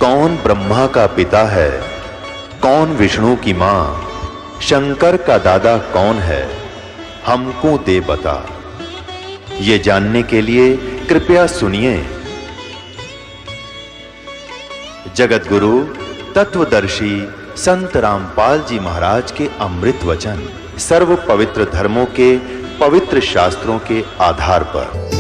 कौन ब्रह्मा का पिता है, कौन विष्णु की मां, शंकर का दादा कौन है, हमको दे बता। ये जानने के लिए कृपया सुनिए। जगत गुरु तत्वदर्शी संत रामपाल जी महाराज के अमृत वचन सर्व पवित्र धर्मों के पवित्र शास्त्रों के आधार पर।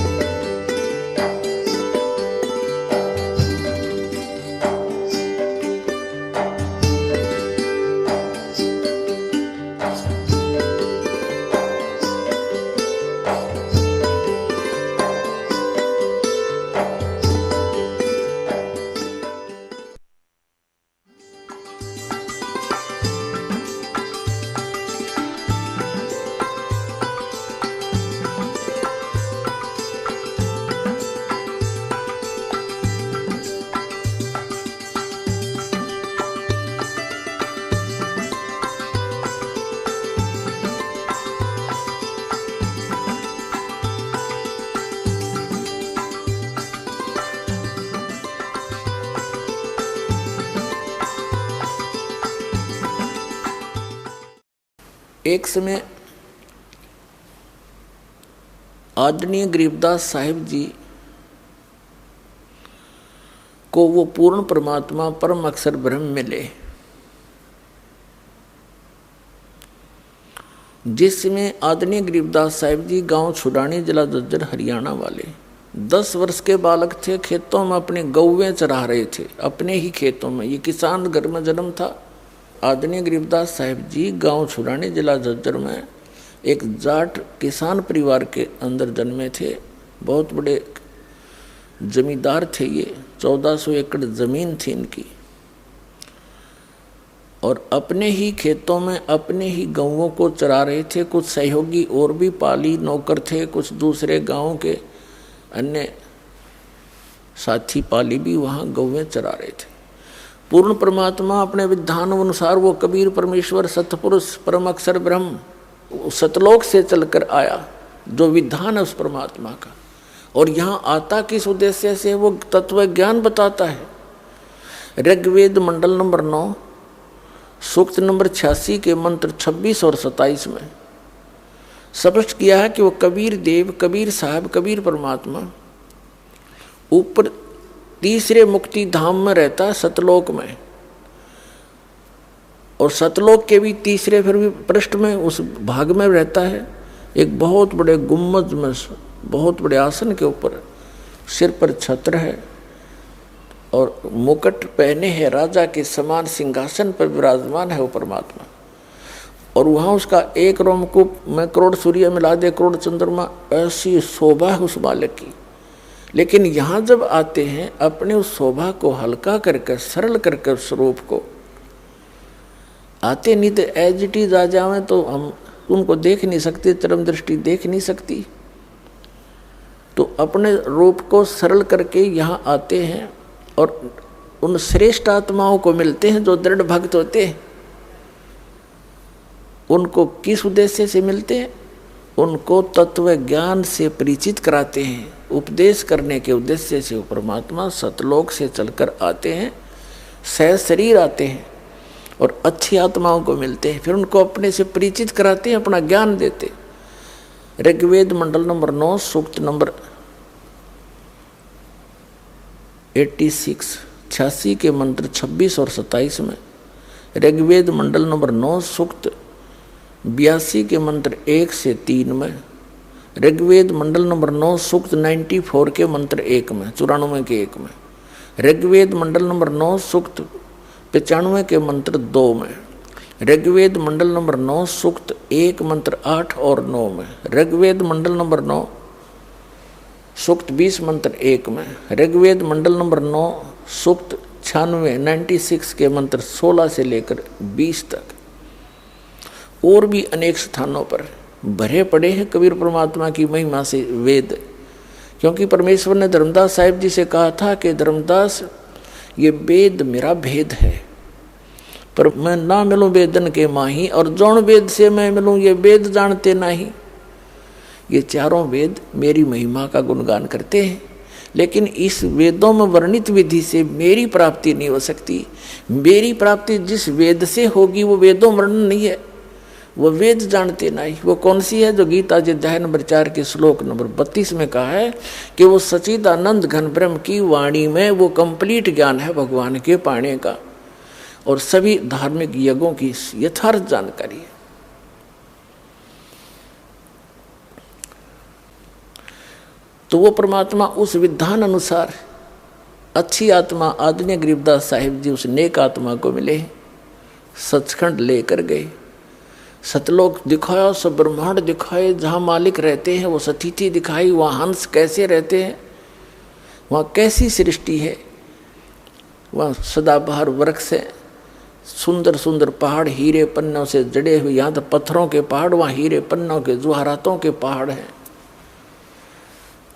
एक समय आदरणीय गरीबदास साहिब जी को वो पूर्ण परमात्मा परम अक्षर ब्रह्म मिले, जिसमें आदरणीय गरीबदास साहिब जी गांव छुड़ानी, जिला झज्जर, हरियाणा वाले 10 वर्ष के बालक थे। खेतों में अपने गौवें चरा रहे थे, अपने ही खेतों में। ये किसान घर में जन्म था। आदरणीय गरीबदास साहिब जी गांव छुड़ानी, जिला झज्जर में एक जाट किसान परिवार के अंदर जन्मे थे। बहुत बड़े जमींदार थे ये। 1400 एकड़ जमीन थी इनकी, और अपने ही खेतों में अपने ही गौवों को चरा रहे थे। कुछ सहयोगी और भी पाली नौकर थे, कुछ दूसरे गांव के अन्य साथी पाली भी वहां गौवें चरा रहे थे। पूर्ण परमात्मा अपने विधान अनुसार वो कबीर परमेश्वर सतपुरुष परम अक्षर ब्रह्म सतलोक से चलकर आया, जो विधान है उस परमात्मा का। और यहाँ आता किस उद्देश्य से, वो तत्व ज्ञान बताता है। ऋग्वेद मंडल नंबर 9 सूक्त नंबर 86 के मंत्र 26 और 27 में स्पष्ट किया है कि वो कबीर देव, कबीर साहब, कबीर परमात्मा ऊपर तीसरे मुक्ति धाम में रहता है, सतलोक में। और सतलोक के भी तीसरे फिर भी पृष्ठ में उस भाग में रहता है, एक बहुत बड़े गुम्बद में, बहुत बड़े आसन के ऊपर, सिर पर छत्र है और मुकुट पहने है, राजा के समान सिंहासन पर विराजमान है वो परमात्मा। और वहाँ उसका एक रोमकूप में करोड़ सूर्य मिला दे, करोड़ चंद्रमा, ऐसी शोभा है उस बालक की। लेकिन यहाँ जब आते हैं, अपने उस शोभा को हल्का करके, सरल करके स्वरूप को आते, नहीं तो एज इट इज आ जावे तो हम उनको देख नहीं सकते, चरम दृष्टि देख नहीं सकती। तो अपने रूप को सरल करके यहाँ आते हैं और उन श्रेष्ठ आत्माओं को मिलते हैं जो दृढ़ भक्त होते हैं। उनको किस उद्देश्य से मिलते हैं? उनको तत्व ज्ञान से परिचित कराते हैं। उपदेश करने के उद्देश्य से वो परमात्मा सतलोक से चलकर आते हैं, सह शरीर आते हैं और अच्छी आत्माओं को मिलते हैं। फिर उनको अपने से परिचित कराते हैं, अपना ज्ञान देते। ऋग्वेद मंडल नंबर 9 सूक्त नंबर 86 के मंत्र 26 और 27 में, ऋग्वेद मंडल नंबर 9 सूक्त 82 के मंत्र 1 से 3 में, ऋग्वेद मंडल नंबर 9 सूक्त 94 के मंत्र 1 में, 94 के 1 में, ऋग्वेद मंडल नंबर 9 सूक्त 95 के मंत्र 2 में, ऋग्वेद मंडल नंबर 9 सूक्त 1 मंत्र 8 और 9 में, ऋग्वेद मंडल नंबर 9 सूक्त 20 मंत्र 1 में, ऋग्वेद मंडल नंबर 9 सूक्त 96 के मंत्र 16 से लेकर 20 तक। और भी अनेक स्थानों पर भरे पड़े हैं कबीर परमात्मा की महिमा से वेद। क्योंकि परमेश्वर ने धर्मदास साहिब जी से कहा था कि धर्मदास, ये वेद मेरा भेद है, पर मैं ना मिलूं वेदन के माही, और जौन वेद से मैं मिलूं ये वेद जानते नहीं। ये चारों वेद मेरी महिमा का गुणगान करते हैं, लेकिन इस वेदों में वर्णित विधि से मेरी प्राप्ति नहीं हो सकती। मेरी प्राप्ति जिस वेद से होगी वो वेदों वर्णन नहीं है, वो वेद जानते नहीं। वो कौन सी है? जो गीता जी अध्याय नंबर 4 के श्लोक नंबर 32 में कहा है कि वो सच्चिदानंद घन ब्रह्म की वाणी में वो कंप्लीट ज्ञान है भगवान के पाने का, और सभी धार्मिक यज्ञों की यथार्थ जानकारी है। तो वो परमात्मा उस विधान अनुसार अच्छी आत्मा आदरणीय गरीबदास साहिब जी उस नेक आत्मा को मिले, सचखंड लेकर गए, सतलोक दिखाया, सब ब्रह्मांड दिखाए, जहाँ मालिक रहते हैं वो सतिथि दिखाई, वहाँ हंस कैसे रहते हैं, वहाँ कैसी सृष्टि है, वहाँ सदाबहार वृक्ष है, सुंदर सुंदर पहाड़ हीरे पन्नों से जड़े हुए, यहाँ तो पत्थरों के पहाड़, वहाँ हीरे पन्नों के जुहारातों के पहाड़ हैं,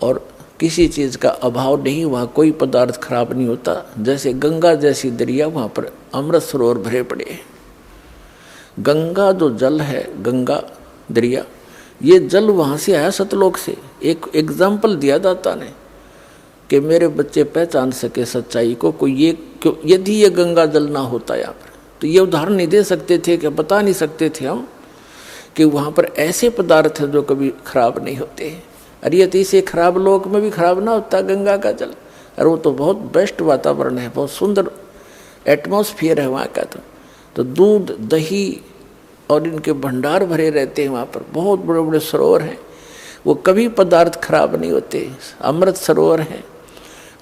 और किसी चीज़ का अभाव नहीं, वहाँ कोई पदार्थ खराब नहीं होता। जैसे गंगा जैसी दरिया, वहाँ पर अमृत सरोवर भरे पड़े हैं। गंगा जो जल है, गंगा दरिया, ये जल वहाँ से आया सतलोक से। एक एग्जाम्पल दिया दाता ने कि मेरे बच्चे पहचान सके सच्चाई को, कोई ये यदि ये गंगा जल ना होता यहाँ पर, तो ये उदाहरण नहीं दे सकते थे, कि बता नहीं सकते थे हम कि वहाँ पर ऐसे पदार्थ हैं जो कभी खराब नहीं होते। अरे ये तो इसे खराब लोक में भी खराब ना होता गंगा का जल। अरे वो तो बहुत बेस्ट वातावरण है, बहुत सुंदर एटमॉस्फेयर है वहाँ का। तो दूध दही और इनके भंडार भरे रहते हैं वहाँ पर, बहुत बड़े बड़े सरोवर हैं, वो कभी पदार्थ खराब नहीं होते, अमृत सरोवर हैं।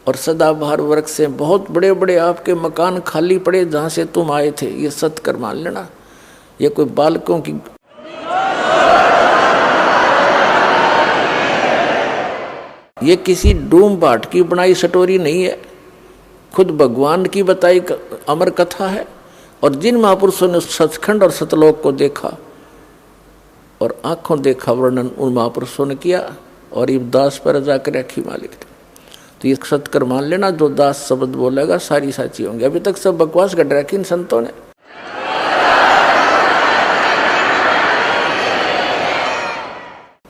और सदाबहार वृक्ष से बहुत बड़े बड़े आपके मकान खाली पड़े जहाँ से तुम आए थे, ये सत्कर मान लेना। ये कोई बालकों की ये किसी डूम बाट की बनाई स्टोरी नहीं है, खुद भगवान की बताई अमर कथा है। और जिन महापुरुषों ने सचखंड और सतलोक को देखा और आंखों देखा वर्णन उन महापुरुषों ने किया, और ये दास पर जाकर रखी मालिक थे। तो ये सत्कर मान लेना, जो दास शब्द बोलेगा सारी साची होंगे। अभी तक सब बकवास कर रखी इन संतों ने।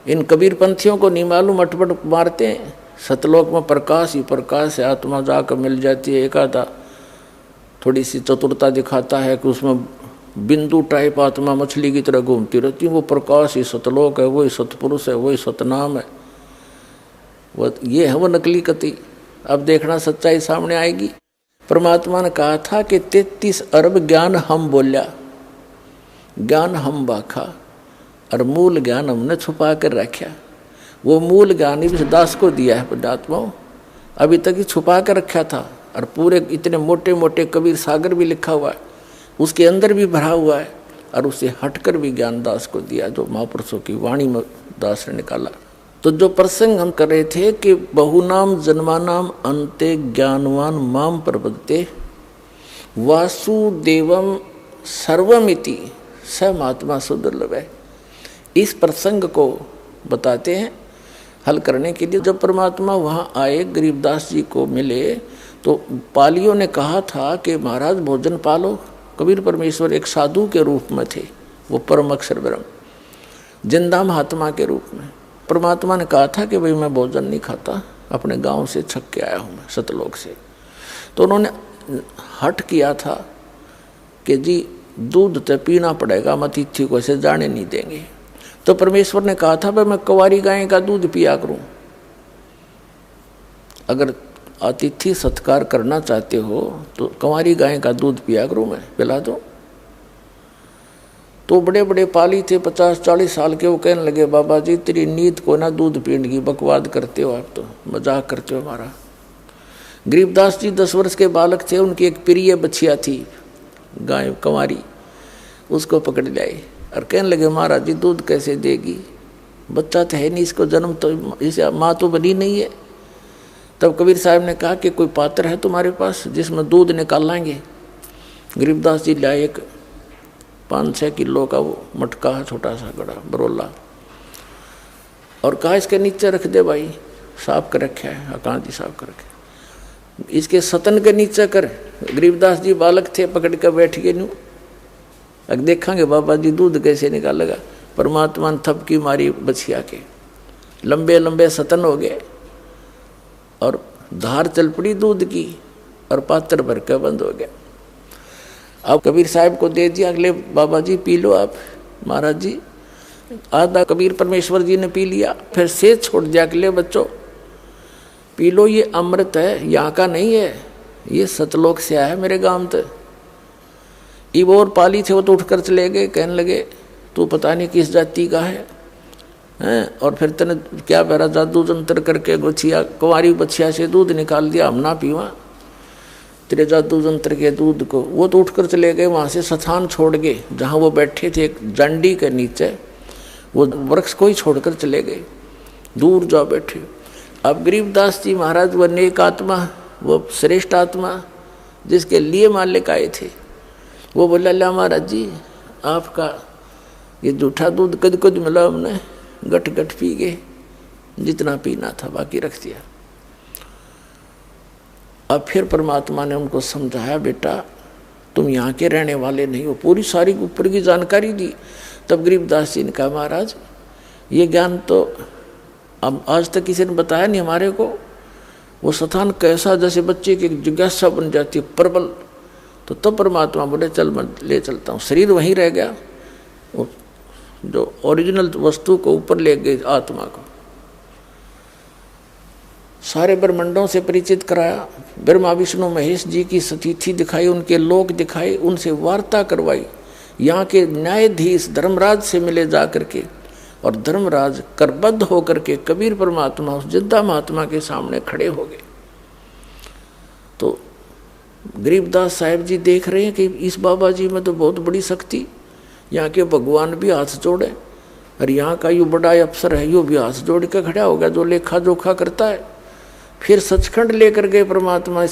इन कबीर पंथियों को नहीं मालूम, अटपट मारते हैं। सतलोक में प्रकाश ही प्रकाश है, आत्मा जाकर मिल जाती है। एक आधा थोड़ी सी चतुरता दिखाता है कि उसमें बिंदु टाइप आत्मा मछली की तरह घूमती रहती है, वो प्रकाश ही सतलोक है, वही सतपुरुष है, वही सतनाम है। वो ये है वो नकली कति। अब देखना सच्चाई सामने आएगी। परमात्मा ने कहा था कि 33 अरब ज्ञान हम बोलिया, ज्ञान हम बाखा, और मूल ज्ञान हमने छुपा कर रखा। वो मूल ज्ञान इस दास को दिया है पुण्यात्माओं, अभी तक ही छुपा कर रखा था। और पूरे इतने मोटे मोटे कबीर सागर भी लिखा हुआ है, उसके अंदर भी भरा हुआ है, और उसे हटकर भी ज्ञान दास को दिया, जो महापुरुषों की वाणी में दास ने निकाला। तो जो प्रसंग हम कर रहे थे कि बहुनाम जन्मानाम अंते ज्ञानवान माम प्रपद्यते वासुदेवम सर्वमिति स महात्मा सुदुर्लभ है। इस प्रसंग को बताते हैं हल करने के लिए। जब परमात्मा वहाँ आए, गरीबदास जी को मिले, तो पालियों ने कहा था कि महाराज भोजन पालो। कबीर परमेश्वर एक साधु के रूप में थे, वो परम अक्षर ब्रह्म जिंदा महात्मा के रूप में। परमात्मा ने कहा था कि भाई मैं भोजन नहीं खाता, अपने गांव से छक के आया हूँ मैं, सतलोक से। तो उन्होंने हट किया था कि जी दूध तो पीना पड़ेगा, हम अतिथि को ऐसे जाने नहीं देंगे। तो परमेश्वर ने कहा था भाई मैं कुंवारी गाय का दूध पिया करूं, अगर अतिथि सत्कार करना चाहते हो तो कुंवारी गाय का दूध पिया करूं, मैं पिला दो। तो बड़े बड़े पाली थे 50-40 साल के, वो कहने लगे बाबा जी तेरी नीत को ना दूध पीने की, बकवाद करते हो आप, तो मजाक करते हो हमारा। गरीबदास जी 10 वर्ष के बालक थे, उनकी एक प्रिय बछिया थी गाय कुंवारी, उसको पकड़ लाए और कहने लगे महाराज जी दूध कैसे देगी, बच्चा तो है नहीं, इसको जन्म तो इसे माँ तो बनी नहीं है। तब कबीर साहब ने कहा कि कोई पात्र है तुम्हारे पास जिसमें दूध निकाल लाएंगे। गरीबदास जी लाए एक 5-6 किलो का वो मटका है, छोटा सा गड़ा बरोला, और कहा इसके नीचे रख दे भाई, साफ कर रखा है, कांजी साफ कर रखे, इसके सतन के नीचे कर। गरीबदास जी बालक थे, पकड़ कर बैठ गए न्यू, अब देखेंगे बाबा जी दूध कैसे निकालेगा। परमात्मा ने थपकी मारी बछिया के, लंबे लंबे सतन हो गए, और धार चल पड़ी दूध की और पात्र भर के बंद हो गया। अब कबीर साहब को दे दिया, अगले बाबा जी पी लो आप। महाराज जी आधा कबीर परमेश्वर जी ने पी लिया, फिर से छोड़ दिया कि ले बच्चों पी लो, ये अमृत है, यहाँ का नहीं है, ये सतलोक से आया है मेरे गांव तक। इब और पाली थे वो तो उठकर चले गए, कहने लगे तू पता नहीं किस जाति का है हैं, और फिर तने क्या पहरा जादू जंतर करके गोछिया कुंवारी बछिया से दूध निकाल दिया, हम ना पीवा तेरे जादू जंत्र के दूध को। वो तो उठकर चले गए, वहाँ से स्थान छोड़ गए जहाँ वो बैठे थे एक जंडी के नीचे, वो वृक्ष को ही छोड़कर चले गए, दूर जा बैठे। अब गरीबदास जी महाराज वो नेक आत्मा, वो श्रेष्ठ आत्मा जिसके लिए मालिक आए थे, वो बोला ला महाराज जी आपका ये जूठा दूध कद कद मिला, हमने गट गट पी गए, जितना पीना था बाकी रख दिया। अब फिर परमात्मा ने उनको समझाया बेटा तुम यहाँ के रहने वाले नहीं हो, पूरी सारी ऊपर की जानकारी दी। तब गरीबदास जी ने कहा महाराज ये ज्ञान तो अब आज तक किसी ने बताया नहीं हमारे को। वो स्थान कैसा, जैसे बच्चे की जिज्ञासा बन जाती है प्रबल। तो तब परमात्मा बोले चल मैं ले चलता हूँ। शरीर वहीं रह गया, वो जो ओरिजिनल वस्तु को ऊपर ले गए आत्मा को। सारे ब्रह्मांडों से परिचित कराया, ब्रह्मा विष्णु महेश जी की स्थिति दिखाई, उनके लोक दिखाए, उनसे वार्ता करवाई। यहाँ के न्यायाधीश धर्मराज से मिले जा करके, और धर्मराज करबद्ध होकर के कबीर परमात्मा उस जिद्दा महात्मा के सामने खड़े हो गए। तो गरीबदास साहब जी देख रहे हैं कि इस बाबा जी में तो बहुत बड़ी शक्ति, यहाँ के भगवान भी हाथ जोड़े, और यहाँ का यो बड़ा अफसर है यो भी हाथ जोड़ के खड़ा हो गया जो लेखा जोखा करता है। फिर सचखंड लेकर गए परमात्मा,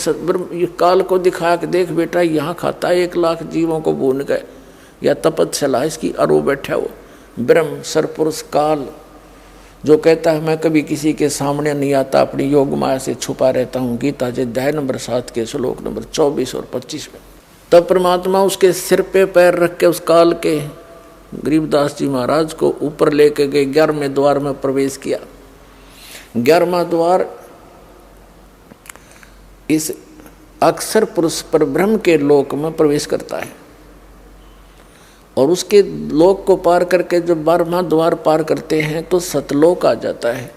काल को दिखाया कि देख बेटा यहाँ खाता है 1 लाख जीवों को भून गए, या तपस्या इसकी, और वो बैठा वो ब्रह्म सरपुरुष काल जो कहता है मैं कभी किसी के सामने नहीं आता, अपनी योग माया से छुपा रहता हूँ। गीता जी अध्याय नंबर 7 के श्लोक नंबर 24 और 25 में। तब परमात्मा उसके सिर पे पैर रख के उस काल के गरीबदास जी महाराज को ऊपर लेके गए, 11वें द्वार में प्रवेश किया। 11वां द्वार इस अक्षर पुरुष पर ब्रह्म के लोक में प्रवेश करता है, और उसके लोक को पार करके जब 12वां द्वार पार करते हैं तो सतलोक आ जाता है।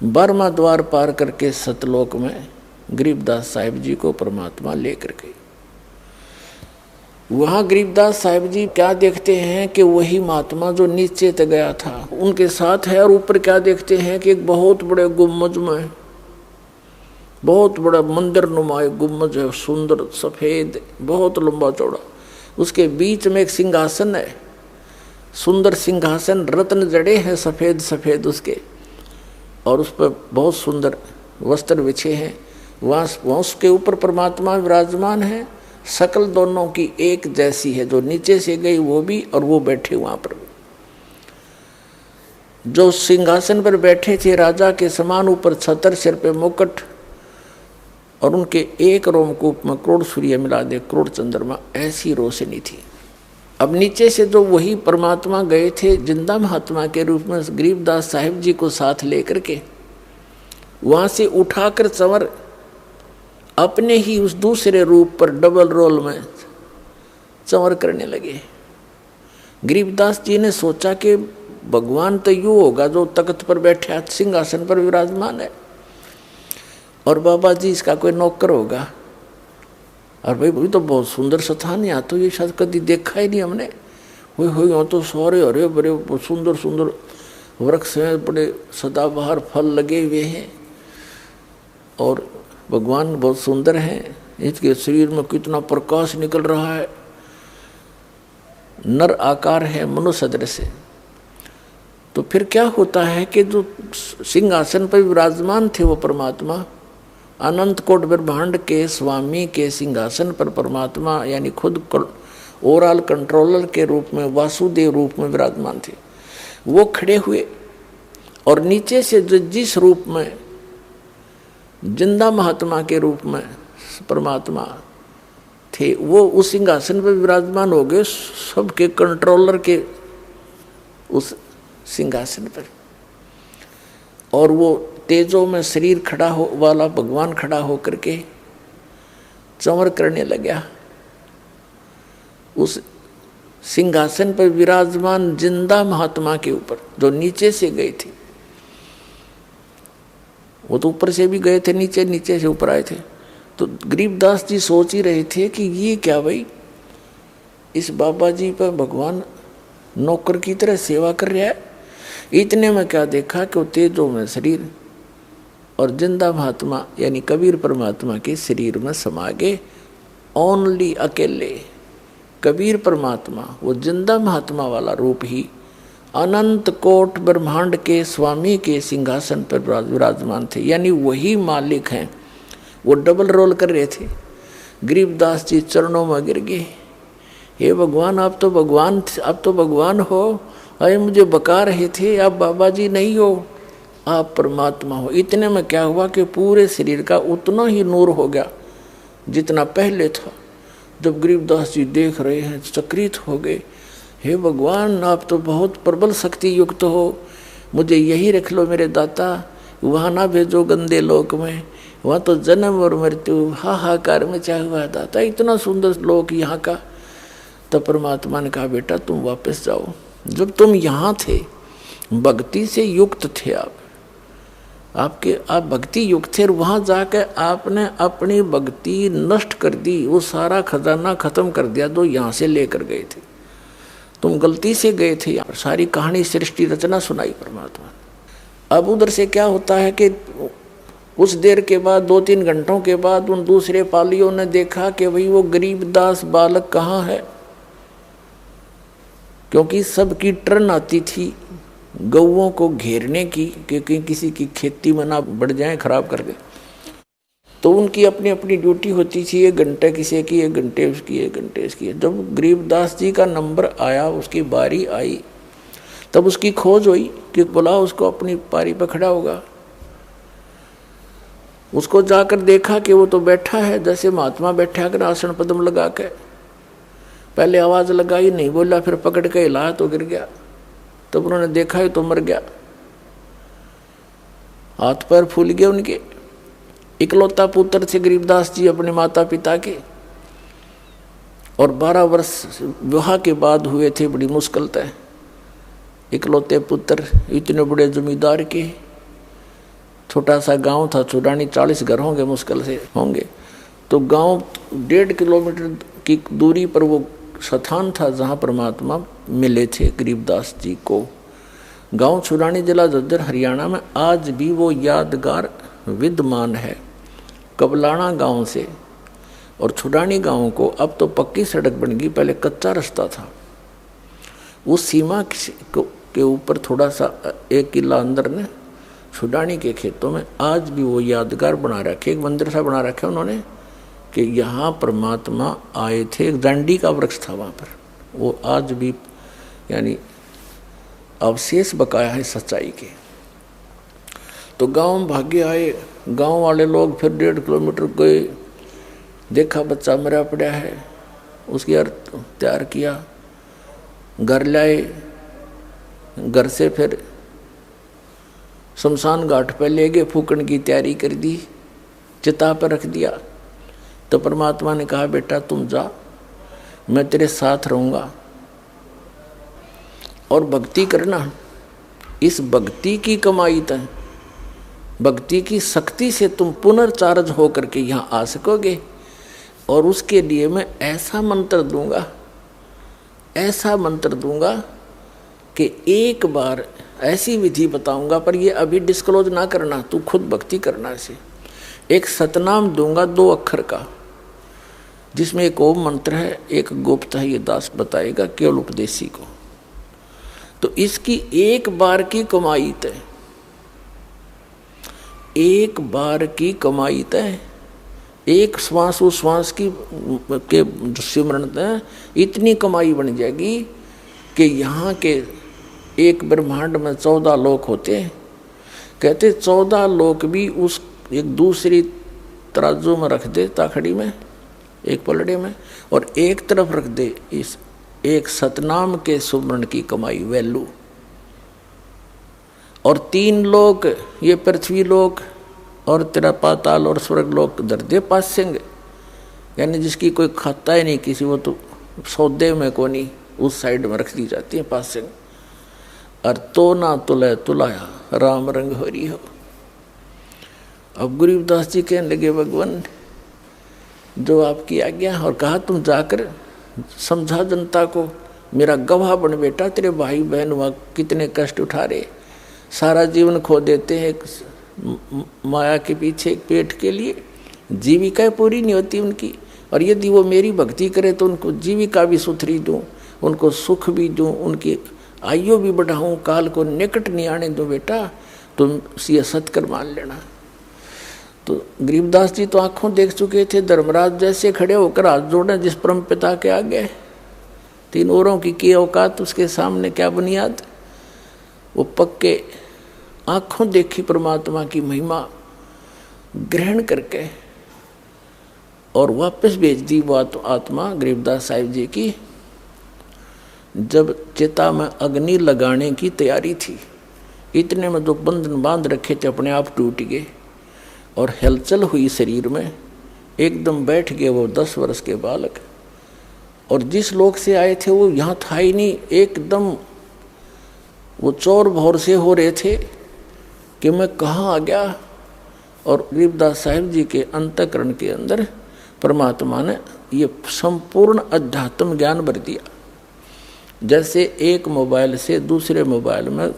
12वां द्वार पार करके सतलोक में गरीबदास साहिब जी को परमात्मा लेकर गए। वहाँ गरीबदास साहिब जी क्या देखते हैं कि वही महात्मा जो नीचे तक गया था उनके साथ है, और ऊपर क्या देखते हैं कि एक बहुत बड़े गुम्बज में, बहुत बड़ा मंदिर नुमा गुम्बज है, सुंदर सफ़ेद बहुत लंबा चौड़ा, उसके बीच में एक सिंहासन है, सुंदर सिंहासन, रत्न जड़े हैं सफ़ेद सफ़ेद उसके, और उस पर बहुत सुंदर वस्त्र बिछे हैं। वहाँ उसके ऊपर परमात्मा विराजमान है, शकल दोनों की एक जैसी है, जो नीचे से गई वो भी और वो बैठे वहाँ पर। जो सिंहासन पर बैठे थे राजा के समान, ऊपर छतर, सिर पे मुकुट, और उनके एक रोमकूप में करोड़ सूर्य मिला दे करोड़ चंद्रमा, ऐसी रोशनी थी। अब नीचे से जो वही परमात्मा गए थे जिंदा महात्मा के रूप में गरीबदास साहिब जी को साथ लेकर के, वहाँ से उठाकर चंवर अपने ही उस दूसरे रूप पर डबल रोल में चंवर करने लगे। गरीबदास जी ने सोचा कि भगवान तो यूँ होगा जो तख्त पर बैठे सिंहासन पर विराजमान है, और बाबा जी इसका कोई नौकर होगा। और भाई वो तो बहुत सुंदर स्थान, यहाँ तो ये शायद कभी देखा ही नहीं हमने। हो यहाँ तो सारे हरे बड़े सुंदर सुंदर वृक्ष हैं, बड़े सदाबहार फल लगे हुए हैं, और भगवान बहुत सुंदर हैं, इसके शरीर में कितना प्रकाश निकल रहा है, नर आकार है मनुष्य सदृश से। तो फिर क्या होता है कि जो सिंहासन पर विराजमान थे वो परमात्मा, अनंत कोट ब्रह्मांड के स्वामी के सिंहासन पर परमात्मा यानी खुद ओवरऑल कंट्रोलर के रूप में, वासुदेव रूप में विराजमान थे। वो खड़े हुए, और नीचे से जिस रूप में जिंदा महात्मा के रूप में परमात्मा थे, वो उस सिंहासन पर विराजमान हो गए, सबके कंट्रोलर के उस सिंहासन पर। और वो तेजों में शरीर खड़ा हो वाला भगवान खड़ा हो करके चंवर करने लगा। उस सिंहासन पर विराजमान जिंदा महात्मा के ऊपर, जो नीचे से गए थे, वो तो ऊपर से भी गए थे, नीचे नीचे से ऊपर आए थे। तो गरीबदास जी सोच ही रहे थे कि ये क्या भाई, इस बाबा जी पर भगवान नौकर की तरह सेवा कर रहा है। इतने में क्या देखा कि वो तेजों में शरीर और जिंदा महात्मा यानी कबीर परमात्मा के शरीर में समा गए। ओनली अकेले कबीर परमात्मा, वो जिंदा महात्मा वाला रूप ही अनंत कोट ब्रह्मांड के स्वामी के सिंहासन पर विराजमान थे, यानी वही मालिक हैं। वो डबल रोल कर रहे थे। गरीबदास जी चरणों में गिर गए, हे भगवान आप तो भगवान, आप तो भगवान हो, अरे मुझे बका रहे थे आप बाबा जी नहीं हो, आप परमात्मा हो। इतने में क्या हुआ कि पूरे शरीर का उतना ही नूर हो गया जितना पहले था। जब गरीबदास जी देख रहे हैं चकित हो गए, हे भगवान आप तो बहुत प्रबल शक्ति युक्त हो, मुझे यही रख लो मेरे दाता, वहाँ ना भेजो गंदे लोक में, वहाँ तो जन्म और मृत्यु हाहाकार में चाहे हुआ दाता, इतना सुंदर लोक यहाँ का। तब परमात्मा ने कहा बेटा तुम वापस जाओ, जब तुम यहाँ थे भक्ति से युक्त थे, आप भक्ति युक्त थे, वहाँ जाकर आपने अपनी भक्ति नष्ट कर दी, वो सारा खजाना खत्म कर दिया जो यहाँ से लेकर गए थे। तुम गलती से गए थे, यहाँ सारी कहानी सृष्टि रचना सुनाई परमात्मा। अब उधर से क्या होता है कि कुछ देर के बाद 2-3 घंटों के बाद उन दूसरे पालियों ने देखा कि भाई वो गरीबदास बालक कहाँ है, क्योंकि सबकी टर्न आती थी गौओं को घेरने की, क्योंकि किसी की खेती में ना बढ़ जाए खराब करके। तो उनकी अपनी अपनी ड्यूटी होती थी, 1 घंटे किसी की, 1 घंटे उसकी, 1 घंटे उसकी। जब गरीबदास जी का नंबर आया, उसकी बारी आई, तब उसकी खोज हुई कि बोला उसको अपनी पारी पर खड़ा होगा। उसको जाकर देखा कि वो तो बैठा है जैसे महात्मा बैठा कर आसन पद्म लगा के। पहले आवाज लगाई, नहीं बोला, फिर पकड़ के हिलाया तो गिर गया। तब उन्होंने देखा है तो मर गया, हाथ पैर फूल गए उनके। इकलौता पुत्र थे गरीबदास जी अपने माता पिता के, और 12 वर्ष विवाह के बाद हुए थे, बड़ी मुश्किल तय। इकलौते पुत्र इतने बड़े जमींदार के, छोटा सा गांव था छुड़ानी, 40 घर होंगे मुश्किल से होंगे। तो गांव 1.5 किलोमीटर की दूरी पर वो स्थान था जहाँ परमात्मा मिले थे गरीबदास जी को। गांव छुड़ानी जिला झज्जर हरियाणा में आज भी वो यादगार विद्यमान है। कबलाना गांव से और छुड़ानी गांव को अब तो पक्की सड़क बन गई, पहले कच्चा रास्ता था। उस सीमा के ऊपर थोड़ा सा 1 किला अंदर ने छुड़ानी के खेतों में आज भी वो यादगार बना रखे, एक मंदिर सा बना रखा उन्होंने कि यहाँ परमात्मा आए थे। एक दांडी का वृक्ष था वहाँ पर, वो आज भी यानी अवशेष बकाया है सच्चाई के। तो गांव में भागे आए, गांव वाले लोग फिर 1.5 किलोमीटर गए, देखा बच्चा मरा पड़ा है, उसकी अर्थ तैयार किया, घर लाए, घर से फिर शमशान घाट पर ले गए, फूकन की तैयारी कर दी, चिता पर रख दिया। तो परमात्मा ने कहा बेटा तुम जा, मैं तेरे साथ रहूँगा और भक्ति करना। इस भक्ति की कमाई तय, भक्ति की शक्ति से तुम पुनर्चार्ज होकर के यहाँ आ सकोगे। और उसके लिए मैं ऐसा मंत्र दूंगा, ऐसा मंत्र दूंगा कि एक बार ऐसी विधि बताऊंगा, पर ये अभी डिस्क्लोज ना करना, तू खुद भक्ति करना। इसे एक सतनाम दूंगा 2 अक्षर का, जिसमें एक ओम मंत्र है, एक गुप्त है, ये दास बताएगा केवल उपदेशी को। तो इसकी एक बार की कमाई तय, एक बार की कमाई तय, एक श्वास उस श्वास की के सिमरण तय, इतनी कमाई बन जाएगी कि यहाँ के एक ब्रह्मांड में 14 लोक होते हैं। कहते 14 लोक भी उस एक दूसरी तराजू में रख दे, ताखड़ी में, एक पलड़े में, और एक तरफ रख दे इस एक सतनाम के सुमरण की कमाई वैल्यू। और 3 लोक, ये पृथ्वी लोक और तेरा पाताल और स्वर्ग लोक दर्दे पासेंगे, यानी जिसकी कोई खाता ही नहीं किसी, वो तो सौदे में को नहीं, उस साइड में रख दी जाती है पासेंगे। और तो ना तुले तुलाया राम रंग हरी हो। अब गरीबदास जी कहने लगे भगवान जो आपकी आज्ञा, और कहा तुम जाकर समझा जनता को, मेरा गवाह बन बेटा, तेरे भाई बहन वहाँ कितने कष्ट उठा रहे, सारा जीवन खो देते हैं माया के पीछे, एक पेट के लिए, जीविका पूरी नहीं होती उनकी, और यदि वो मेरी भक्ति करे तो उनको जीविका भी सुथरी दूँ, उनको सुख भी दूँ, उनकी आयु भी बढ़ाऊँ, काल को निकट नहीं आने दूँ बेटा, तुम ये सत्कर मान लेना। तो गरीबदास जी तो आंखों देख चुके थे, धर्मराज जैसे खड़े होकर हाथ जोड़े जिस परम पिता के आगे, 3 औरों की औकात उसके सामने क्या बुनियाद। वो पक्के आंखों देखी परमात्मा की महिमा ग्रहण करके और वापस भेज दी वो आत्मा गरीबदास साहिब जी की। जब चिता में अग्नि लगाने की तैयारी थी, इतने में जो बंधन बांध रखे थे अपने आप टूट गए और हलचल हुई शरीर में, एकदम बैठ गए वो 10 वर्ष के बालक। और जिस लोक से आए थे वो यहाँ था ही नहीं, एकदम वो चौर भौर से हो रहे थे कि मैं कहाँ आ गया। और गरीबदास साहिब जी के अंतःकरण के अंदर परमात्मा ने ये संपूर्ण अध्यात्म ज्ञान भर दिया। जैसे एक मोबाइल से दूसरे मोबाइल में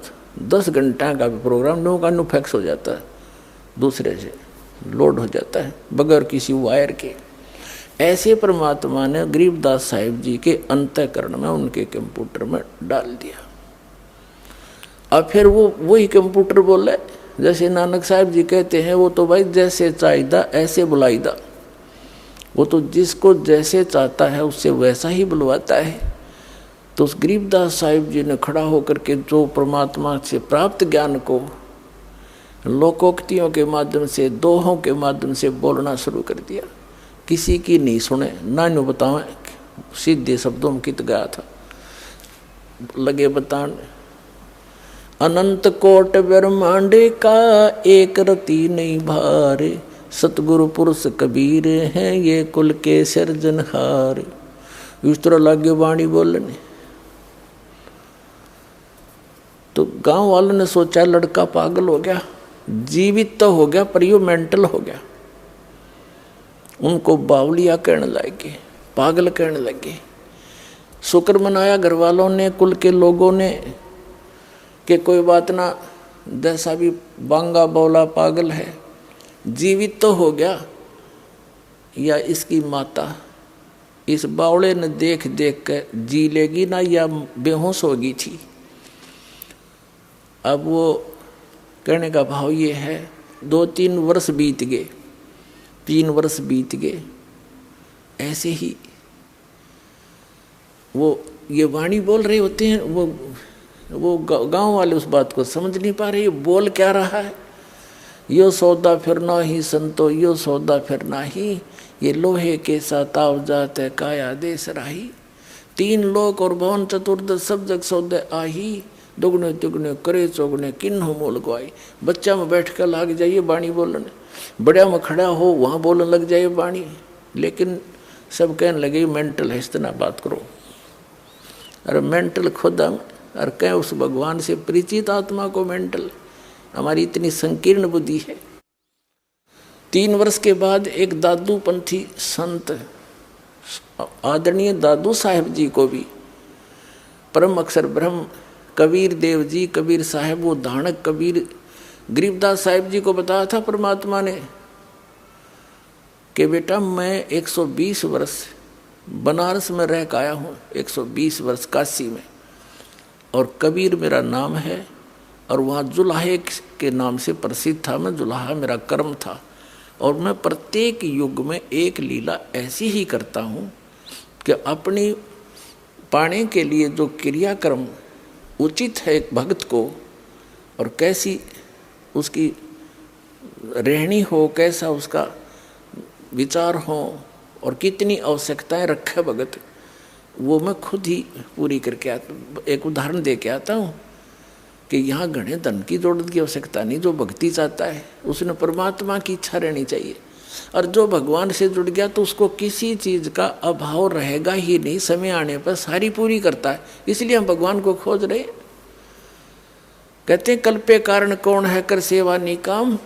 10 घंटा का भी प्रोग्राम लोगों का नुफैक्स हो जाता है, दूसरे से लोड हो जाता है बगैर किसी वायर के। ऐसे परमात्मा ने गरीबदास साहिब जी के अंतःकरण में उनके कंप्यूटर में डाल दिया। अब फिर वो वही कंप्यूटर बोले, जैसे नानक साहिब जी कहते हैं, वो तो भाई जैसे चाहिदा ऐसे बुलाईदा, वो तो जिसको जैसे चाहता है उससे वैसा ही बुलवाता है। तो उस गरीबदास साहिब जी ने खड़ा होकर के जो परमात्मा से प्राप्त ज्ञान को लोकोक्तियों के माध्यम से, दोहों के माध्यम से बोलना शुरू कर दिया। किसी की नहीं सुने, ना नु बतावें, सीधे शब्दों में कित गया था, लगे बतान। अनंत कोट ब्रह्मांड का एक रति नहीं भार, सतगुरु पुरुष कबीर हैं ये कुल के सिरजनहार। इस तरह लागे वाणी बोलने। तो गांव वालों ने सोचा लड़का पागल हो गया, जीवित तो हो गया पर यो मेंटल हो गया। उनको बावलिया कहने लगे, पागल कहने लगे। शुक्र मनाया घर वालों ने, कुल के लोगों ने, कि कोई बात ना, जैसा भी बांगा बौला पागल है, जीवित तो हो गया, या इसकी माता इस बावड़े ने देख देख कर जी लेगी ना, या बेहोश होगी थी। अब वो कहने का भाव ये है, 2-3 वर्ष बीत गए, 3 वर्ष बीत गए, ऐसे ही वो ये वाणी बोल रहे होते हैं। वो गांव वाले उस बात को समझ नहीं पा रहे, ये बोल क्या रहा है। यो सौदा फिर ना ही संतो, यो सौदा फिर ना ही, ये लोहे के साताव जात है काया देश राही। 3 लोक और भवन चतुर्दश सब जग सौदे आही, दुगने तिगने करे चौगने किन्हों मोल गवाई। बच्चा में बैठ कर लाग जाइए बाणी बोलने, बड़ा में खड़ा हो वहाँ बोलने लग जाइए बाणी। लेकिन सब कहने लगे मेंटल है, इतना बात करो। अरे मेंटल खुद हम, और कहें उस भगवान से परिचित आत्मा को मेंटल। हमारी इतनी संकीर्ण बुद्धि है। 3 वर्ष के बाद एक दादू पंथी संत, आदरणीय दादू साहेब जी को भी परम अक्षर ब्रह्म कबीर देव जी, कबीर साहब, वो धानक कबीर गरीबदास साहिब जी को बताया था परमात्मा ने कि बेटा मैं 120 वर्ष बनारस में रह के आया हूँ, 120 वर्ष काशी में, और कबीर मेरा नाम है, और वहाँ जुलाहे के नाम से प्रसिद्ध था। मैं जुलाहा मेरा कर्म था, और मैं प्रत्येक युग में एक लीला ऐसी ही करता हूँ कि अपनी पाने के लिए जो क्रियाक्रम उचित है एक भक्त को, और कैसी उसकी रहनी हो, कैसा उसका विचार हो, और कितनी आवश्यकताएं रखे भगत, वो मैं खुद ही पूरी करके आता। एक उदाहरण दे के आता हूँ कि यहाँ घने धन की जरूरत की आवश्यकता नहीं, जो भक्ति चाहता है उसने परमात्मा की इच्छा रहनी चाहिए। और जो भगवान से जुड़ गया तो उसको किसी चीज का अभाव रहेगा ही नहीं, समय आने पर सारी पूरी करता है। इसलिए हम भगवान को खोज रहे। कहते हैं कल्पे कारण कौन है कर सेवा निकाम,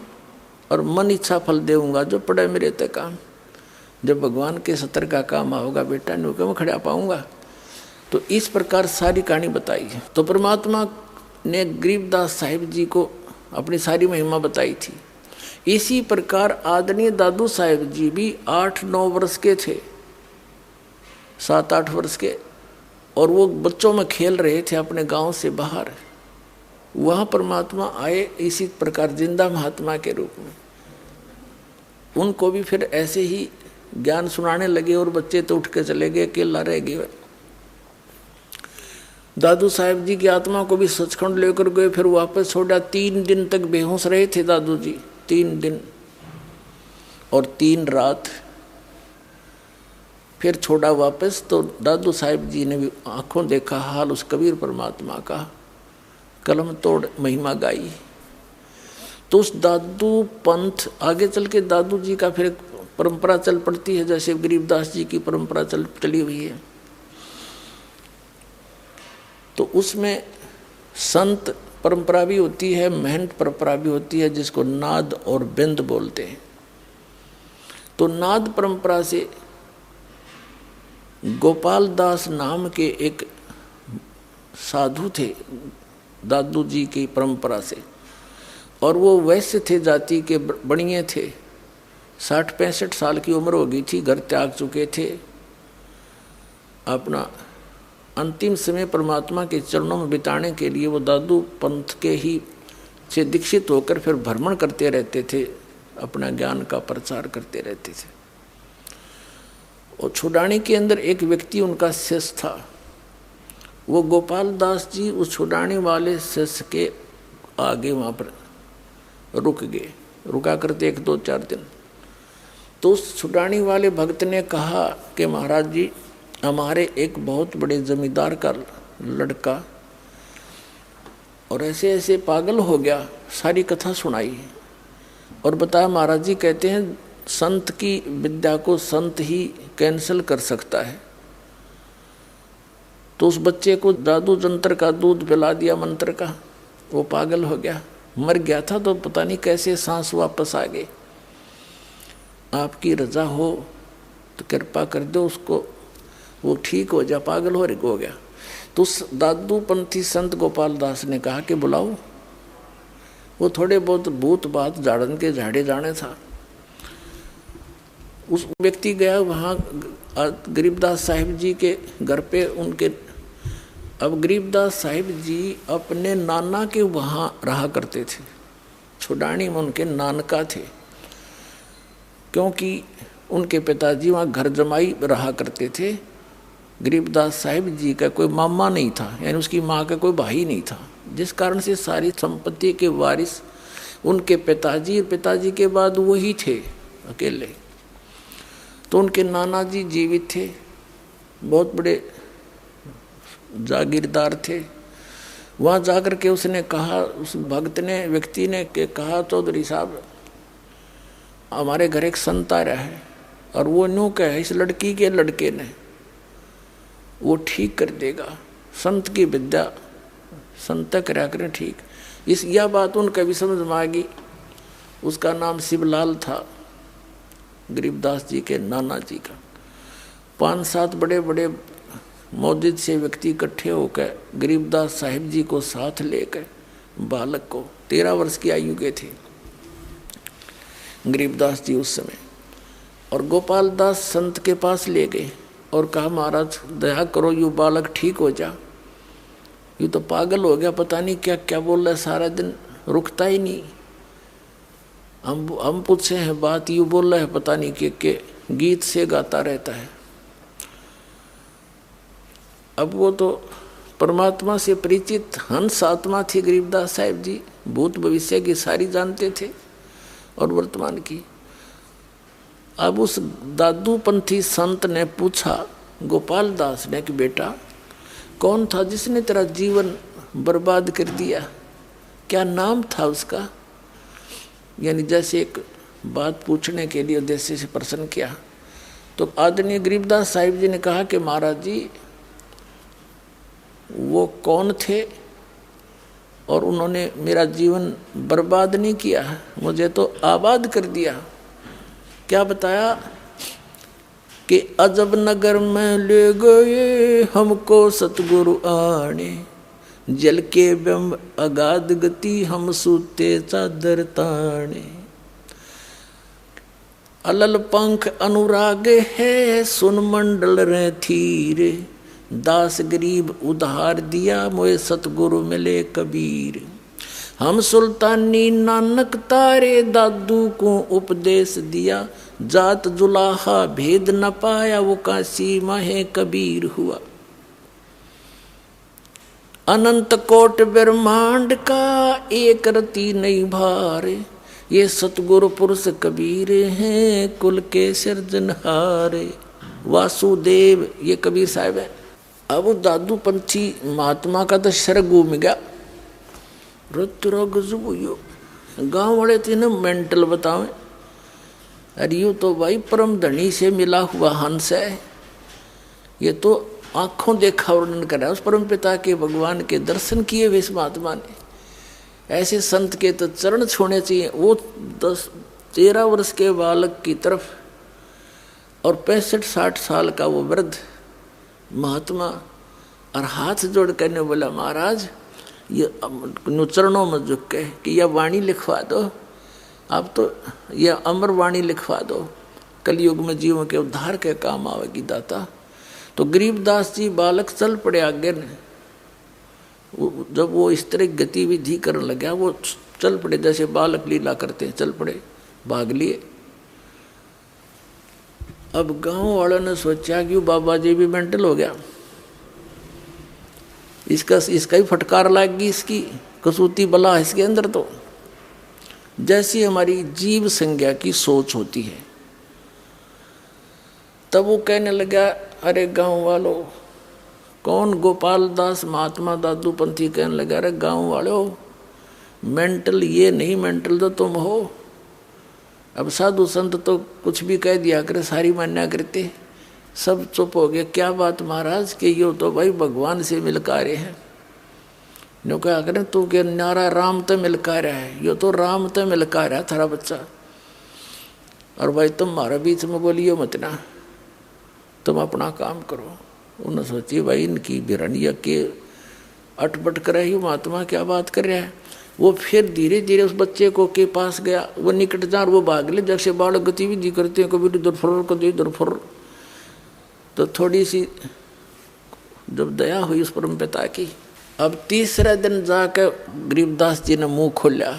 और मन इच्छा फल देऊंगा जो पड़े मेरे ते काम। जब भगवान के सतर का काम आओगा बेटा नु मैं खड़ा पाऊंगा। तो इस प्रकार सारी कहानी बताई है। तो परमात्मा ने गरीबदास साहिब जी को अपनी सारी महिमा बताई थी। इसी प्रकार आदरणीय दादू साहिब जी भी 8-9 वर्ष के थे, 7-8 वर्ष के, और वो बच्चों में खेल रहे थे अपने गांव से बाहर। वहाँ परमात्मा आए इसी प्रकार जिंदा महात्मा के रूप में। उनको भी फिर ऐसे ही ज्ञान सुनाने लगे और बच्चे तो उठ के चले गए, अकेला रह गए। दादू साहिब जी की आत्मा को भी सचखंड लेकर गए, फिर वापस छोड़ा। 3 दिन तक बेहोश रहे थे दादू जी, 3 दिन और 3 रात, फिर छोड़ा वापस। तो दादू साहिब जी ने भी आंखों देखा हाल उस कबीर परमात्मा का, कलम तोड़ महिमा गाई। तो उस दादू पंथ आगे चल के दादू जी का फिर एक परंपरा चल पड़ती है, जैसे गरीबदास जी की परंपरा चली हुई है। तो उसमें संत परंपरा भी होती है, महंत परंपरा भी होती है, जिसको नाद और बिंद बोलते हैं। तो नाद परंपरा से गोपाल दास नाम के एक साधु थे दादू जी की परंपरा से, और वो वैश्य थे, जाति के बणिये थे। 60-65 साल की उम्र हो गई थी, घर त्याग चुके थे। अपना अंतिम समय परमात्मा के चरणों में बिताने के लिए वो दादू पंथ के ही से दीक्षित होकर फिर भ्रमण करते रहते थे, अपना ज्ञान का प्रचार करते रहते थे। और छुड़ानी के अंदर एक व्यक्ति उनका शिष्य था। वो गोपाल दास जी उस छुड़ानी वाले शिष्य के आगे वहाँ पर रुक गए, रुका करते 1-2-4 दिन। तो उस छुड़ानी वाले भक्त ने कहा कि महाराज जी, हमारे एक बहुत बड़े जमींदार का लड़का और ऐसे ऐसे पागल हो गया। सारी कथा सुनाई और बताया महाराज जी कहते हैं संत की विद्या को संत ही कैंसिल कर सकता है। तो उस बच्चे को जादू जंत्र का दूध पिला दिया, मंत्र का, वो पागल हो गया, मर गया था। तो पता नहीं कैसे सांस वापस आ गए। आपकी रजा हो तो कृपा कर दो उसको, वो ठीक हो जा, पागल हो गया। तो उस दादू पंथी संत गोपाल दास ने कहा कि बुलाओ। वो थोड़े बहुत भूत बात झाड़न के झाड़े जाने था। उस व्यक्ति गया वहाँ गरीबदास साहिब जी के घर पे उनके। अब गरीबदास साहिब जी अपने नाना के वहाँ रहा करते थे, छुड़ानी में उनके नानका थे, क्योंकि उनके पिताजी वहाँ घर जमाई रहा करते थे। गरीबदास साहिब जी का कोई मामा नहीं था, यानी उसकी माँ का कोई भाई नहीं था, जिस कारण से सारी संपत्ति के वारिस उनके पिताजी, पिताजी के बाद वही थे अकेले। तो उनके नाना जी जीवित थे, बहुत बड़े जागीरदार थे। वहाँ जाकर के उसने कहा, उस भक्त ने, व्यक्ति ने कहा, चौधरी साहब हमारे घर एक संत आ रहा है और वो न्यू क्या है, इस लड़की के लड़के ने वो ठीक कर देगा। संत की विद्या संत करा करें ठीक। इस यह बात उनका भी समझ में आ गई। उसका नाम शिवलाल था, गरीबदास जी के नाना जी का। 5-7 बड़े बड़े मौजूद से व्यक्ति इकट्ठे होकर गरीबदास साहिब जी को साथ लेकर, बालक को 13 वर्ष की आयु के थे गरीबदास जी उस समय, और गोपाल दास संत के पास ले गए और कहा महाराज दया करो, यू बालक ठीक हो जा, यू तो पागल हो गया, पता नहीं क्या क्या बोल रहा है, सारा दिन रुकता ही नहीं। हम पूछे हैं बात, यू बोल रहा है पता नहीं के गीत से गाता रहता है। अब वो तो परमात्मा से परिचित हंस आत्मा थी गरीबदास साहिब जी, भूत भविष्य की सारी जानते थे और वर्तमान की। अब उस दादू पंथी संत ने पूछा गोपाल दास ने कि बेटा कौन था जिसने तेरा जीवन बर्बाद कर दिया, क्या नाम था उसका? यानी जैसे एक बात पूछने के लिए उद्देश्य से प्रश्न किया। तो आदरणीय गरीबदास साहिब जी ने कहा कि महाराज जी वो कौन थे और उन्होंने मेरा जीवन बर्बाद नहीं किया, मुझे तो आबाद कर दिया। क्या बताया कि अजब नगर में ले गए हमको सतगुरु आने, जल के बिंब अगाध गति हम सूते चादर ताने। अलल पंख अनुराग है सुन मंडल रे थीरे, दास गरीब उधार दिया मोए सतगुरु मिले कबीर। हम सुल्तानी नानक तारे दादू को उपदेश दिया, जात जुलाहा भेद न पाया वो काशी माहे कबीर हुआ। अनंत कोट ब्रह्मांड का एक रति नहीं भारे, ये सतगुरु पुरुष कबीर हैं कुल के सिरजनहारे। वासुदेव ये कबीर साहब है। अब दादू पंथी महात्मा का तो शर घूम गया। गांव वाले थे ना मेंटल बतावे, अरे यू तो भाई परम धनी से मिला हुआ हंस है, ये तो आंखों देखा वर्णन कर रहा है उस परम पिता के भगवान के दर्शन किए हुए इस महात्मा ने। ऐसे संत के तो चरण छोड़ने चाहिए। वो 13 वर्ष के बालक की तरफ और 65-60 साल का वो वृद्ध महात्मा और हाथ जोड़ करने बोला महाराज ये चरणों में झुक के कि यह वाणी लिखवा दो, आप तो यह अमर वाणी लिखवा दो, कलयुग में जीवों के उद्धार के काम आवेगी दाता। तो गरीबदास जी बालक चल पड़े आगे ने। जब वो इस तरह गतिविधि करने लगा वो चल पड़े जैसे बालक लीला करते हैं, चल पड़े, भाग लिए। अब गांव वालों ने सोचा कि बाबा जी भी मेंटल हो गया, इसका ही फटकार लागी, इसकी कसूती बला इसके अंदर। तो जैसी हमारी जीव संज्ञा की सोच होती है, तब वो कहने लगा अरे गांव वालों, कौन गोपाल दास महात्मा दादू पंथी कहने लगा अरे गांव वालों मेंटल ये नहीं, मेंटल तो तुम हो। अब साधु संत तो कुछ भी कह दिया करे, सारी मान्या करते, सब चुप हो गए। क्या बात महाराज कि यो तो भाई भगवान से मिलकारे हैं। नो क्या करें तू के नारा राम तो मिलकारा है, यो तो राम तो मिलकारा है थारा बच्चा, और भाई तुम हमारे बीच में बोलियो मत ना, तुम अपना काम करो। उन्होंने सोची भाई इनकी बिरनिया के अटपट कर रही महात्मा क्या बात कर रहा है। वो फिर धीरे धीरे उस बच्चे को के पास गया, वो निकट जा, वो भाग ले जैसे बालक गतिविधि करते हैं, कभी इधर फुर कभी इधर फुर। तो थोड़ी सी जब दया हुई उस परम पिता की, अब तीसरा दिन जाकर गरीबदास जी ने मुंह खोला,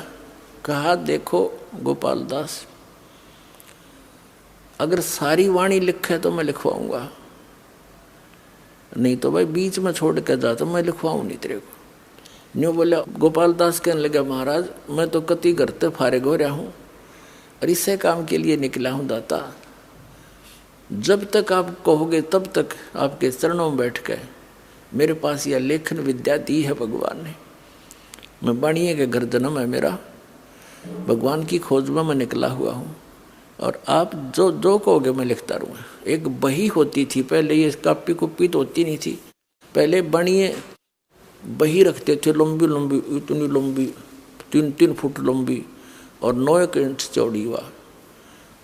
कहा देखो गोपाल दास, अगर सारी वाणी लिखे तो मैं लिखवाऊंगा, नहीं तो भाई बीच में छोड़ कर जा तो मैं लिखवाऊं नहीं तेरे को। न्यू बोला गोपाल दास कहने लगा महाराज मैं तो कति घर से फारिग हो रहा हूँ और इससे काम के लिए निकला हूँ दाता, जब तक आप कहोगे तब तक आपके चरणों में बैठ कर मेरे पास यह लेखन विद्या दी है भगवान ने। मैं बाणिये के घर जन्म है मेरा, भगवान की खोज में मैं निकला हुआ हूँ और आप जो जो कहोगे मैं लिखता रहूँगा। एक बही होती थी पहले, ये कापी कुप्पी तो होती नहीं थी, पहले बाणिये बही रखते थे, लंबी लंबी, इतनी लंबी 3-3 फुट लंबी और 9 इंच चौड़ी हुआ,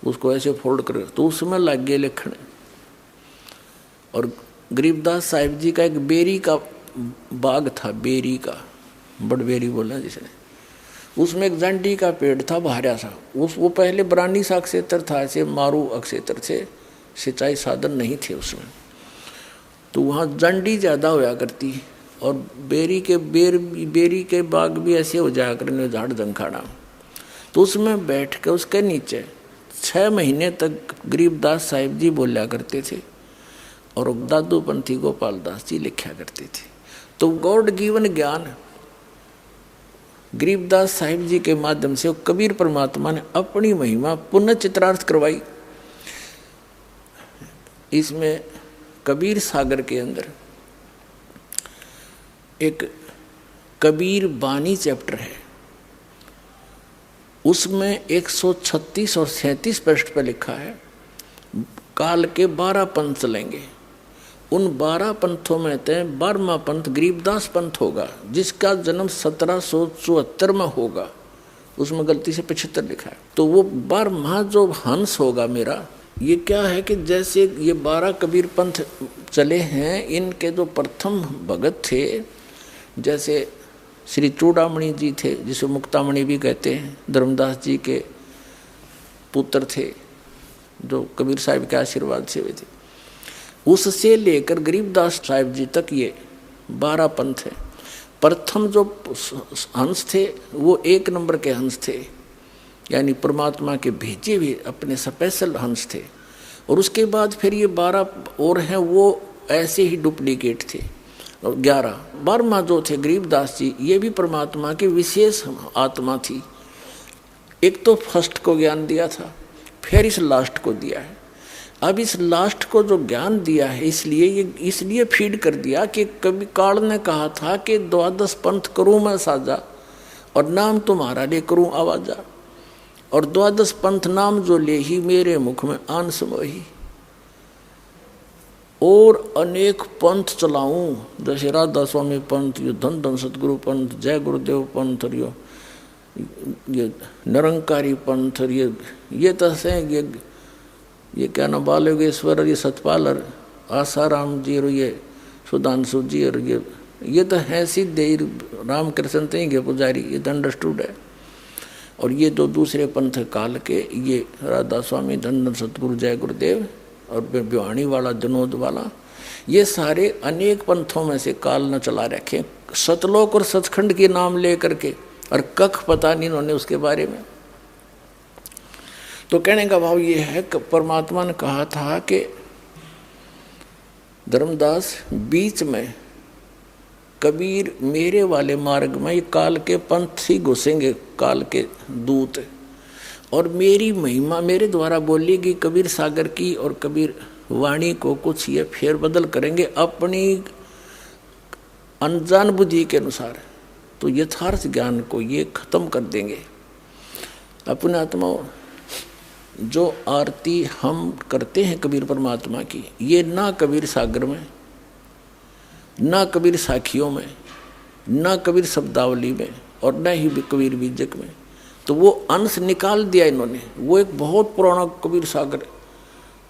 उसको ऐसे फोल्ड कर तो उसमें लग गए लिखने। और गरीबदास साहिब जी का एक बेरी का बाग था, बेरी का, बड़बेरी बोला जिसने, उसमें एक जंडी का पेड़ था भारा सा, वो पहले बरानी सा क्षेत्र था, ऐसे मारू अक्षेत्र से, सिंचाई साधन नहीं थे उसमें, तो वहाँ जंडी ज़्यादा होया करती और बेरी के बाग भी ऐसे हो जाया करने झाड़ जंखाड़ा। तो उसमें बैठ के उसके नीचे 6 महीने तक गरीबदास साहिब जी बोला करते थे और दादू पंथी गोपाल दास जी लिखा करते थे। तो गॉड गिवन ज्ञान गरीबदास साहिब जी के माध्यम से कबीर परमात्मा ने अपनी महिमा पुनः चित्रार्थ करवाई। इसमें कबीर सागर के अंदर एक कबीर बानी चैप्टर है, उसमें 136 और 37 पृष्ठ पर लिखा है काल के 12 पंथ चलेंगे। उन 12 पंथों में से 12वां पंथ गरीबदास पंथ होगा, जिसका जन्म 1774 में होगा। उसमें गलती से 75 लिखा है। तो वो 12वां जो हंस होगा मेरा, ये क्या है कि जैसे ये 12 कबीर पंथ चले हैं, इनके जो प्रथम भगत थे, जैसे श्री चूड़ामणि जी थे, जिसे मुक्तामणि भी कहते हैं, धर्मदास जी के पुत्र थे, जो कबीर साहिब के आशीर्वाद से हुए थे। उससे लेकर गरीबदास साहिब जी तक ये 12 पंथ हैं। प्रथम जो हंस थे वो 1 नंबर के हंस थे, यानी परमात्मा के भेजे हुए अपने स्पेशल हंस थे। और उसके बाद फिर ये 12 और हैं, वो ऐसे ही डुप्लीकेट थे। और 12वां जो थे गरीबदास जी, ये भी परमात्मा की विशेष आत्मा थी। एक तो फर्स्ट को ज्ञान दिया था, फिर इस लास्ट को दिया है। अब इस लास्ट को जो ज्ञान दिया है, इसलिए फीड कर दिया कि कभी काल ने कहा था कि 12 पंथ करूँ मैं साजा, और नाम तुम्हारा ले करूँ आवाजा, और 12 पंथ नाम जो ले ही मेरे मुख में आन समोही, और अनेक पंथ चलाऊं, जैसे राधा स्वामी पंथ, ये धन धन सतगुरु पंथ, जय गुरुदेव पंथ, और ये निरंकारी पंथ, और ये तसे ये क्या नाम बालयोगेश्वर, और ये सतपाल, और आसाराम जी, और ये सुधांशु जी, और ये तो है सिद्ध रामकृष्ण थे के पुजारी, ये तो अंडरस्टूड है। और ये जो दूसरे पंथ काल के, ये राधा स्वामी, धन धन सतगुरु, जय गुरुदेव, और भिवानी वाला, जनोद वाला, ये सारे अनेक पंथों में से काल न चला रखे, सतलोक और सचखंड के नाम ले करके, और कख पता नहीं इन्होंने उसके बारे में। तो कहने का भाव ये है कि परमात्मा ने कहा था कि धर्मदास बीच में कबीर मेरे वाले मार्ग में, ये काल के पंथ ही घुसेंगे, काल के दूत, और मेरी महिमा मेरे द्वारा बोलेगी कबीर सागर की, और कबीर वाणी को कुछ ये फेर बदल करेंगे अपनी अनजान बुद्धि के अनुसार। तो यथार्थ ज्ञान को ये खत्म कर देंगे। अपने आत्माओं, जो आरती हम करते हैं कबीर परमात्मा की, ये ना कबीर सागर में, ना कबीर साखियों में, ना कबीर शब्दावली में, और न ही कबीर बीजक में। तो वो अंश निकाल दिया इन्होंने। वो एक बहुत पुराना कबीर सागर,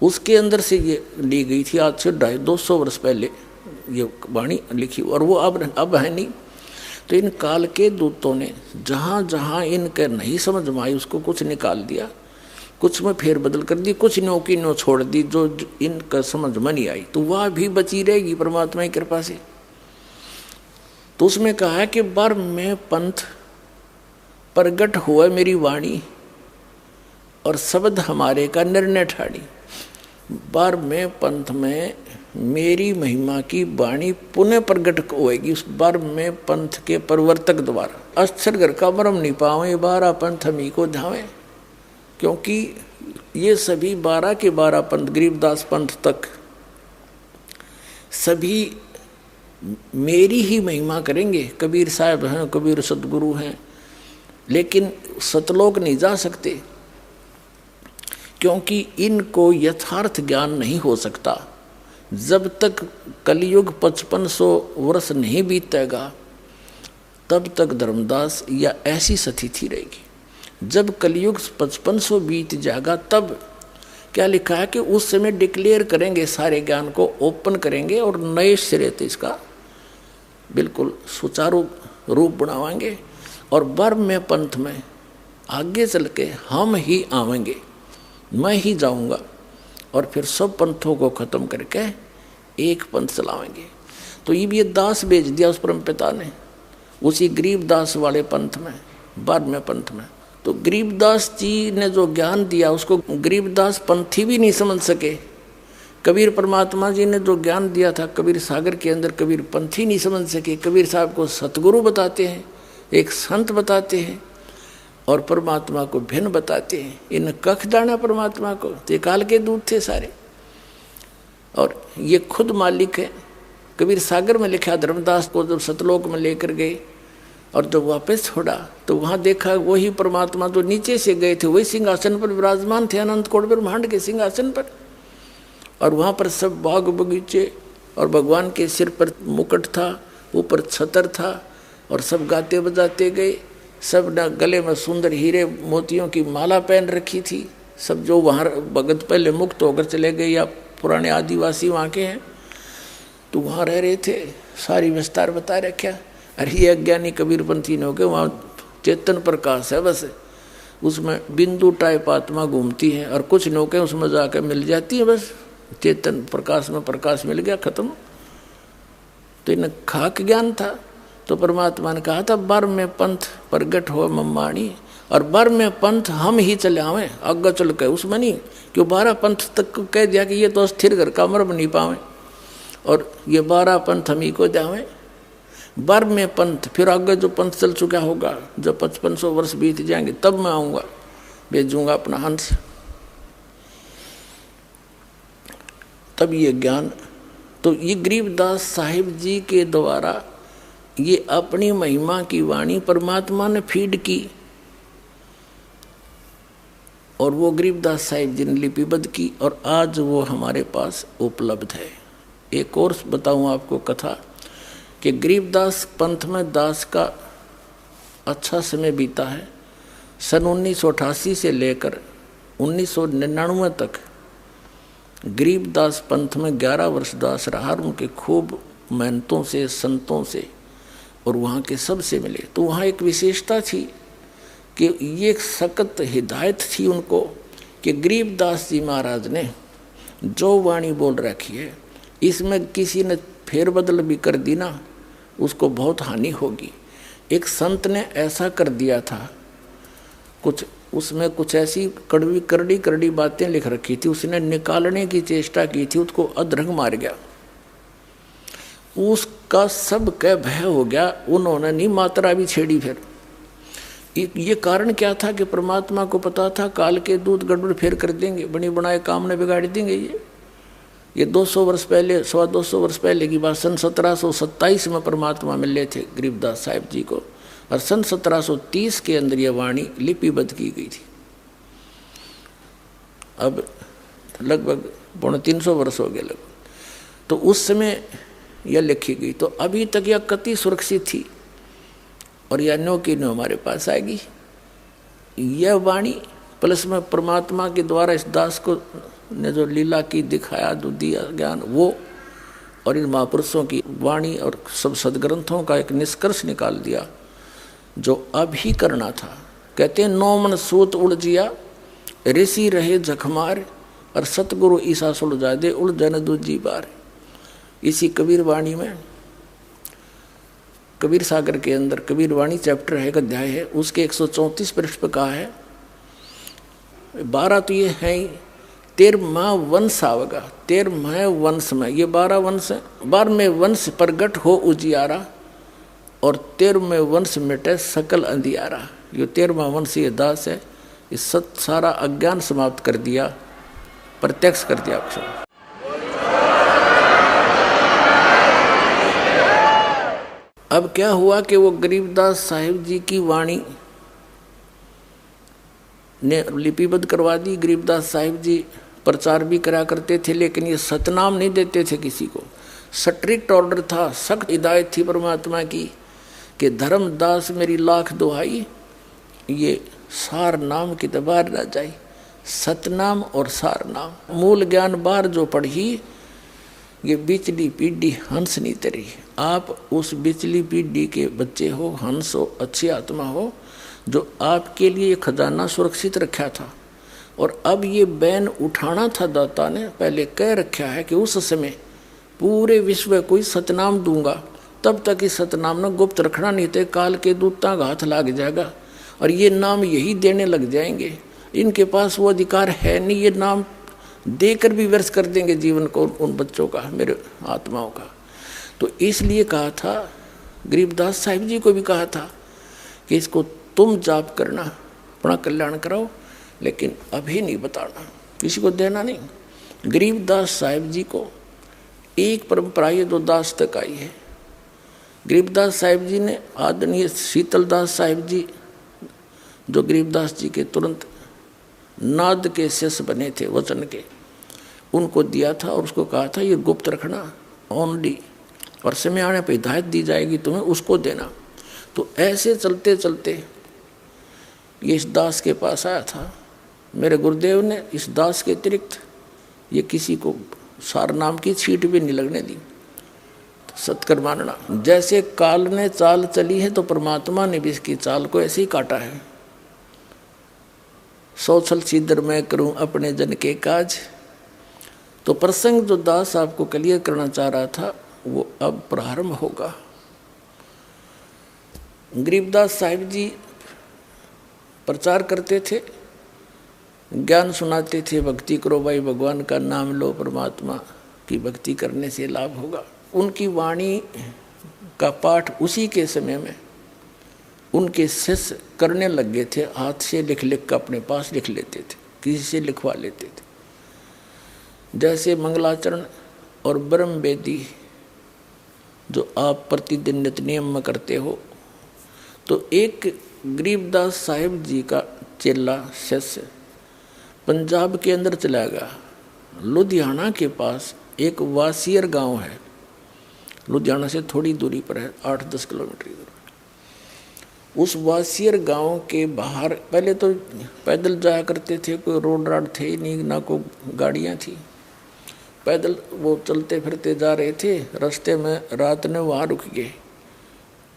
उसके अंदर से ये ली गई थी, आज से 250 वर्ष पहले ये वाणी लिखी, और वो अब है नहीं। तो इन काल के दूतों ने जहाँ जहाँ इनके नहीं समझ में आई, उसको कुछ निकाल दिया, कुछ में फेर बदल कर दी, कुछ नो की नो छोड़ दी, जो इनका समझ में नहीं आई, तो वह भी बची रहेगी परमात्मा की कृपा से। तो उसमें कहा है कि बर में पंथ प्रगट हुआ मेरी वाणी, और शब्द हमारे का निर्णय ठाड़ी। बार में पंथ में मेरी महिमा की वाणी पुनः प्रगट होएगी उस बार में पंथ के प्रवर्तक द्वारा। अक्षर घर का मरम नहीं पावे, 12 पंथ हमी को धावे। क्योंकि ये सभी 12 के 12 पंथ, गरीबदास पंथ तक सभी मेरी ही महिमा करेंगे। कबीर साहब हैं, कबीर सतगुरु हैं, लेकिन सतलोक नहीं जा सकते, क्योंकि इनको यथार्थ ज्ञान नहीं हो सकता। जब तक कलयुग 5500 वर्ष नहीं बीतेगा, तब तक धर्मदास या ऐसी स्थिति रहेगी। जब कलयुग 5500 बीत जाएगा, तब क्या लिखा है कि उस समय डिक्लेयर करेंगे, सारे ज्ञान को ओपन करेंगे और नए सिरे से इसका बिल्कुल सुचारू रूप बनावाएंगे। और बर्म में पंथ में आगे चल के हम ही आवेंगे, मैं ही जाऊंगा, और फिर सब पंथों को खत्म करके एक पंथ चलावेंगे। तो ये दास भेज दिया उस परम पिता ने, उसी गरीबदास वाले पंथ में, बर्म में पंथ में। तो गरीबदास जी ने जो ज्ञान दिया उसको गरीबदास पंथी भी नहीं समझ सके। कबीर परमात्मा जी ने जो ज्ञान दिया था कबीर सागर के अंदर, कबीर पंथी नहीं समझ सके। कबीर साहब को सतगुरु बताते हैं, एक संत बताते हैं, और परमात्मा को भिन्न बताते हैं। इन कख जाना परमात्मा को, ते काल के दूत थे सारे, और ये खुद मालिक है। कबीर सागर में लिखा, धर्मदास को जब सतलोक में लेकर गए और जब वापस छोड़ा तो वहाँ देखा वही परमात्मा जो नीचे से गए थे वही सिंहासन पर विराजमान थे, अनंत कोटि ब्रह्मांड के सिंहासन पर। और वहाँ पर सब बाग बगीचे और भगवान के सिर पर मुकुट था, ऊपर छतर था, और सब गाते बजाते गए। सब ने गले में सुंदर हीरे मोतियों की माला पहन रखी थी। सब जो वहाँ भगत पहले मुक्त होकर चले गए या पुराने आदिवासी वहाँ के हैं तो वहाँ रह रहे थे, सारी विस्तार बता रखा। अरे ये अज्ञानी कबीरपंथी ने हो गए, वहाँ चेतन प्रकाश है, बस उसमें बिंदु टाइप आत्मा घूमती है, और कुछ नौके उसमें जाकर मिल जाती है, बस चेतन प्रकाश में प्रकाश मिल गया, खत्म। तो इन्हें खाक ज्ञान था। तो परमात्मा ने कहा था बर में पंथ प्रगट हो मम्माणी, और बर में पंथ हम ही चले आवे आगे चल के, उसमें नहीं क्यों 12 पंथ तक को कह दिया कि ये तो स्थिर घर कमर में नहीं पावे, और ये 12 पंथ हम ही को जावे। बर में पंथ, फिर आगे जो पंथ चल चुका होगा, जब 5500 वर्ष बीत जाएंगे तब मैं आऊँगा, भेजूंगा अपना हंस। तब ये ज्ञान, तो ये गरीबदास साहिब जी के द्वारा ये अपनी महिमा की वाणी परमात्मा ने फीड की, और वो गरीबदास साहिब जी ने लिपिबद्ध की, और आज वो हमारे पास उपलब्ध है। एक और बताऊं आपको कथा कि गरीबदास पंथ में दास का अच्छा समय बीता है। सन 1988 से लेकर 1999 तक गरीबदास पंथ में 11 वर्ष दास रहा, उनके खूब मेहनतों से, संतों से और वहाँ के सबसे मिले। तो वहाँ एक विशेषता थी कि ये सख्त हिदायत थी उनको कि गरीबदास जी महाराज ने जो वाणी बोल रखी है, इसमें किसी ने फेरबदल भी कर दी ना, उसको बहुत हानि होगी। एक संत ने ऐसा कर दिया था, कुछ उसमें कुछ ऐसी करड़ी बातें लिख रखी थी, उसने निकालने की चेष्टा की थी, उसको अधरंग मार गया, उसका सब कह भय हो गया। उन्होंने नहीं मात्रा भी छेड़ी। फिर ये कारण क्या था कि परमात्मा को पता था काल के दूत गड़बड़ फेर कर देंगे, बनी बनाए काम ने बिगाड़ देंगे। ये 200 वर्ष पहले, 250 वर्ष पहले की बात, सन 1727 में परमात्मा मिले थे गरीबदास साहिब जी को, और सन 1730 के अंदर यह वाणी लिपिबद्ध की गई थी। अब लगभग 350 वर्ष हो गए लगभग। तो उस समय यह लिखी गई, तो अभी तक यह कति सुरक्षित थी, और यह नो की नो हमारे पास आएगी। यह वाणी प्लस में परमात्मा के द्वारा इस दास को ने जो लीला की दिखाया, जो दिया ज्ञान, वो और इन महापुरुषों की वाणी और सब सदग्रंथों का एक निष्कर्ष निकाल दिया जो अब ही करना था। कहते हैं 9 मन सूत उड़ जिया, ऋषि रहे जखमार, और सतगुरु ईसा सुलझा दे उलझन दूजी बार। इसी कबीर वाणी में, कबीर सागर के अंदर कबीर वाणी चैप्टर है, एक अध्याय है, उसके 134 पृष्ठ पर कहा है 12 तो ये है ही, 13वां वंश आवेगा, 13वें वंश में ये 12 वंश है। 12वें वंश प्रगट हो उजियारा, और 13वें वंश मिटे सकल अंधियारा। ये 13वां वंश ये दास है, इस सारा अज्ञान समाप्त कर दिया, प्रत्यक्ष कर दिया अक्षर। अब क्या हुआ कि वो गरीबदास साहिब जी की वाणी ने लिपिबद्ध करवा दी। गरीबदास साहिब जी प्रचार भी करा करते थे, लेकिन ये सतनाम नहीं देते थे किसी को। स्ट्रिक्ट ऑर्डर था, सख्त हिदायत थी परमात्मा की कि धर्मदास मेरी लाख दुहाई, ये सार नाम की दबार न जाए। सतनाम और सार नाम मूल ज्ञान बार जो पढ़ी, ये बिचली पीढ़ी हंस नहीं तरी। आप उस बिचली पीढ़ी के बच्चे हो, हंस हो, अच्छी आत्मा हो, जो आपके लिए ये खजाना सुरक्षित रखा था। और अब ये बैन उठाना था, दाता ने पहले कह रखा है कि उस समय पूरे विश्व को सतनाम दूंगा, तब तक इस सतनाम ने गुप्त रखना, नहीं तो काल के दूतां का हाथ लग जाएगा और ये नाम यही देने लग जाएंगे। इनके पास वो अधिकार है नहीं, ये नाम देकर भी व्यर्थ कर देंगे जीवन को उन बच्चों का, मेरे आत्माओं का। तो इसलिए कहा था, गरीबदास साहिब जी को भी कहा था कि इसको तुम जाप करना, अपना कल्याण कराओ, लेकिन अभी नहीं बताना, किसी को देना नहीं। गरीबदास साहिब जी को एक परंपरा ये 2 दास तक आई है गरीबदास साहिब जी ने आदरणीय शीतलदास साहिब जी, जो गरीबदास जी के तुरंत नाद के शिष्य बने थे वचन के, उनको दिया था और उसको कहा था ये गुप्त रखना ओनली, और समय आने पर हिदायत दी जाएगी तुम्हें, उसको देना। तो ऐसे चलते चलते ये इस दास के पास आया था। मेरे गुरुदेव ने इस दास के अतिरिक्त ये किसी को सार नाम की छींट भी नहीं लगने दी। तो सत्कर मानना, जैसे काल ने चाल चली है तो परमात्मा ने भी इसकी चाल को ऐसे ही काटा है। सौछल सीधर मैं करूं अपने जन के काज। तो प्रसंग जो दास आपको क्लियर करना चाह रहा था वो अब प्रारंभ होगा। गरीबदास साहिब जी प्रचार करते थे, ज्ञान सुनाते थे, भक्ति करो भाई, भगवान का नाम लो, परमात्मा की भक्ति करने से लाभ होगा। उनकी वाणी का पाठ उसी के समय में उनके शिष्य करने लग गए थे। हाथ से लिख लिख कर अपने पास लिख लेते थे, किसी से लिखवा लेते थे। जैसे मंगलाचरण और ब्रह्म वेदी जो आप प्रतिदिन नित्य नियम में करते हो, तो एक गरीबदास साहिब जी का चेला शिष्य पंजाब के अंदर चला गया। लुधियाना के पास एक वासियर गांव है, लुधियाना से थोड़ी दूरी पर है, 8-10 किलोमीटर दूर। उस वासियर गांव के बाहर पहले तो पैदल जाया करते थे, कोई रोड राड थे ही नहीं, ना कोई गाड़ियां थी। पैदल वो चलते फिरते जा रहे थे। रास्ते में रात ने वहाँ रुक गए।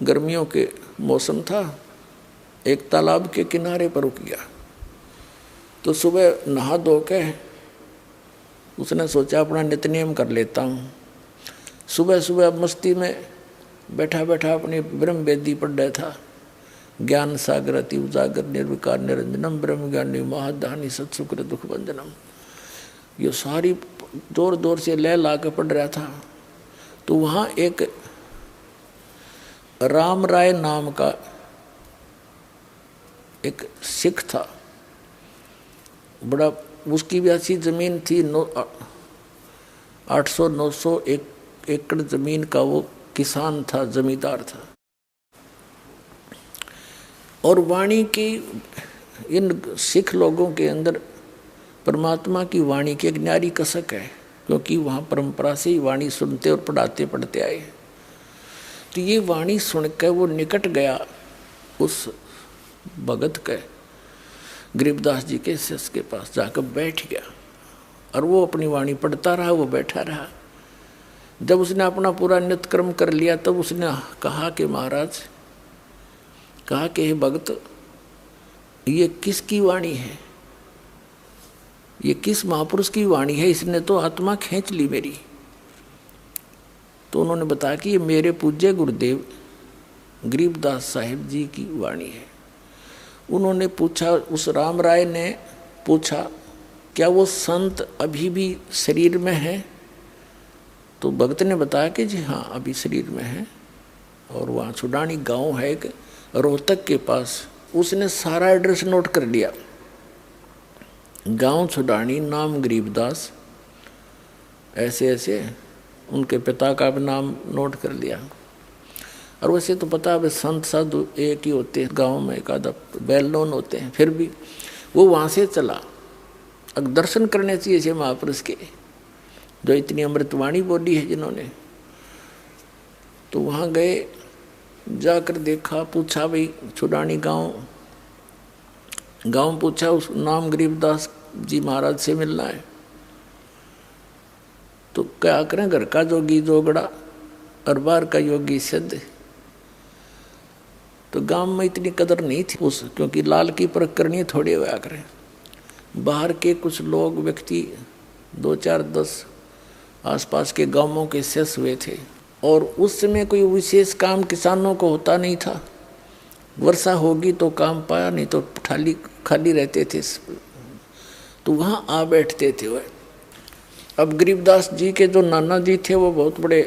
गर्मियों के मौसम था, एक तालाब के किनारे पर रुक गया। तो सुबह नहा धो के उसने सोचा अपना नित्य नियम कर लेता हूँ। सुबह सुबह मस्ती में बैठा बैठा अपनी ब्रह्म वेदी पढ़ रहा था। ज्ञान सागर अति उजागर निर्विकार निरंजनम ब्रह्म ज्ञानी महादानी सत्सुक्र दुख बंधनम, ये सारी जोर जोर से लय ला के पढ़ रहा था। तो वहाँ एक राम राय नाम का एक सिख था, बड़ा, उसकी भी अच्छी जमीन थी, 800-900 एकड़ जमीन का वो किसान था, जमींदार था। और वाणी की इन सिख लोगों के अंदर परमात्मा की वाणी की एक न्यारी कसक है, क्योंकि वहाँ परंपरा से ही वाणी सुनते और पढ़ाते पढ़ते आए। तो ये वाणी सुनकर वो निकट गया उस भगत के, गरीबदास जी के शिष्य के पास जाकर बैठ गया और वो अपनी वाणी पढ़ता रहा, वो बैठा रहा। जब उसने अपना पूरा नित्य कर्म कर लिया तब उसने कहा कि महाराज, कहा कि हे भगत, ये किसकी वाणी है, ये किस महापुरुष की वाणी है, इसने तो आत्मा खींच ली मेरी। तो उन्होंने बताया कि ये मेरे पूज्य गुरुदेव गरीबदास साहिब जी की वाणी है। उन्होंने पूछा, उस राम राय ने पूछा, क्या वो संत अभी भी शरीर में है? तो भक्त ने बताया कि जी हाँ, अभी शरीर में है। और वहाँ छुडानी गांव है एक, रोहतक के पास। उसने सारा एड्रेस नोट कर लिया, गांव छुडानी, नाम गरीबदास, ऐसे ऐसे उनके पिता का भी नाम नोट कर लिया। और वैसे तो पता है संत साधु एक ही होते हैं गांव में, एक आधा वेल नोन होते हैं, फिर भी वो वहाँ से चला। अब दर्शन करने चाहिए ऐसे महापुरुष के जो इतनी अमृतवाणी बोली है जिन्होंने। तो वहाँ गए, जाकर देखा, पूछा भाई छुडानी गांव पूछा, उस नाम गरीबदास जी महाराज से मिलना है। तो क्या करें, घर का जोगी जोगड़ा और बाहर का योगी सिद्ध। तो गांव में इतनी कदर नहीं थी उस, क्योंकि लाल की परख करनी थोड़ी हुआ करें। बाहर के कुछ लोग व्यक्ति 2-4-10 आसपास के गांवों के शेष हुए थे। और उस समय कोई विशेष काम किसानों को होता नहीं था। वर्षा होगी तो काम पाया, नहीं तो खाली रहते थे। तो वहाँ आ बैठते थे वह। अब गरीबदास जी के जो नाना जी थे वो बहुत बड़े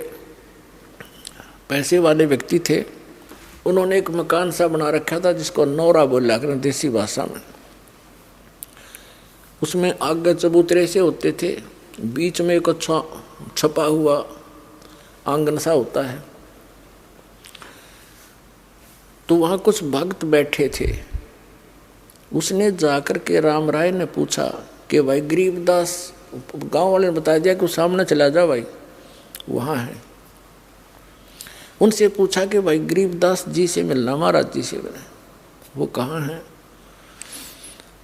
पैसे वाले व्यक्ति थे। उन्होंने एक मकान सा बना रखा था जिसको नौरा बोला करें देसी भाषा में। उसमें आगे चबूतरे से होते थे, बीच में एक अच्छा छपा हुआ आंगन सा होता है। तो वहां कुछ भक्त बैठे थे। उसने जाकर के राम राय ने पूछा कि भाई गरीबदास, गांव वाले ने बता दिया कि सामने चला जा भाई, वहां है। उनसे पूछा कि भाई गरीबदास जी से मिलना, महाराज जी से मिलना। वो कहाँ है?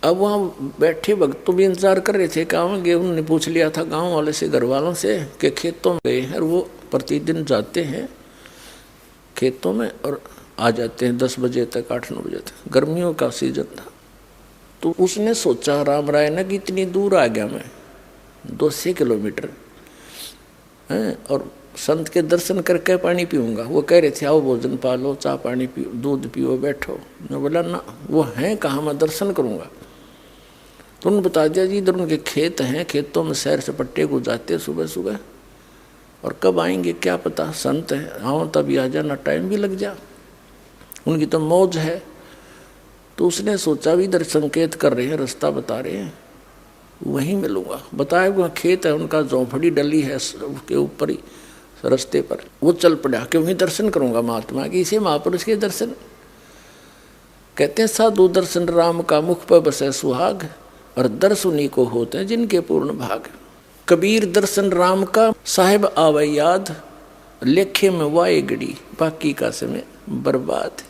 अब वहाँ बैठे भक्तों भी इंतजार कर रहे थे, कहाँ गए? उन्होंने पूछ लिया था गांव वाले से, घर वालों से कि खेतों में गए हैं। और वो प्रतिदिन जाते हैं खेतों में और आ जाते हैं 10 बजे तक, 8-9 बजे तक। गर्मियों का सीजन था। तो उसने सोचा राम राय ने कि इतनी दूर आ गया मैं, 200 किलोमीटर है, और संत के दर्शन करके पानी पीऊँगा। वो कह रहे थे आओ भोजन पालो, चाह पानी पियो, दूध पियो, बैठो। मैं बोला ना, वो हैं कहाँ, मैं दर्शन करूँगा। तो उन्होंने बता दिया जी इधर उनके खेत हैं, खेतों में सैर सपट्टे को जाते सुबह सुबह, और कब आएंगे क्या पता, संत हैं, आओ तभी आ जाना, टाइम भी लग जा, उनकी तो मौज है। तो उसने सोचा भी इधर संकेत कर रहे हैं, रास्ता बता रहे हैं, वहीं मिलूंगा। बताया वहाँ खेत है उनका, झोंपड़ी डली है उसके ऊपर ही रास्ते पर। वो चल पड़ा कि वहीं दर्शन करूंगा महात्मा के, इसे महापुरुष के दर्शन। कहते हैं साधु दर्शन राम का मुख पर बसे सुहाग, और दर्श उन्हीं को होते हैं जिनके पूर्ण भाग। कबीर दर्शन राम का साहिब आवे याद, लेखे में वाए गड़ी, बाकी का समय बर्बाद।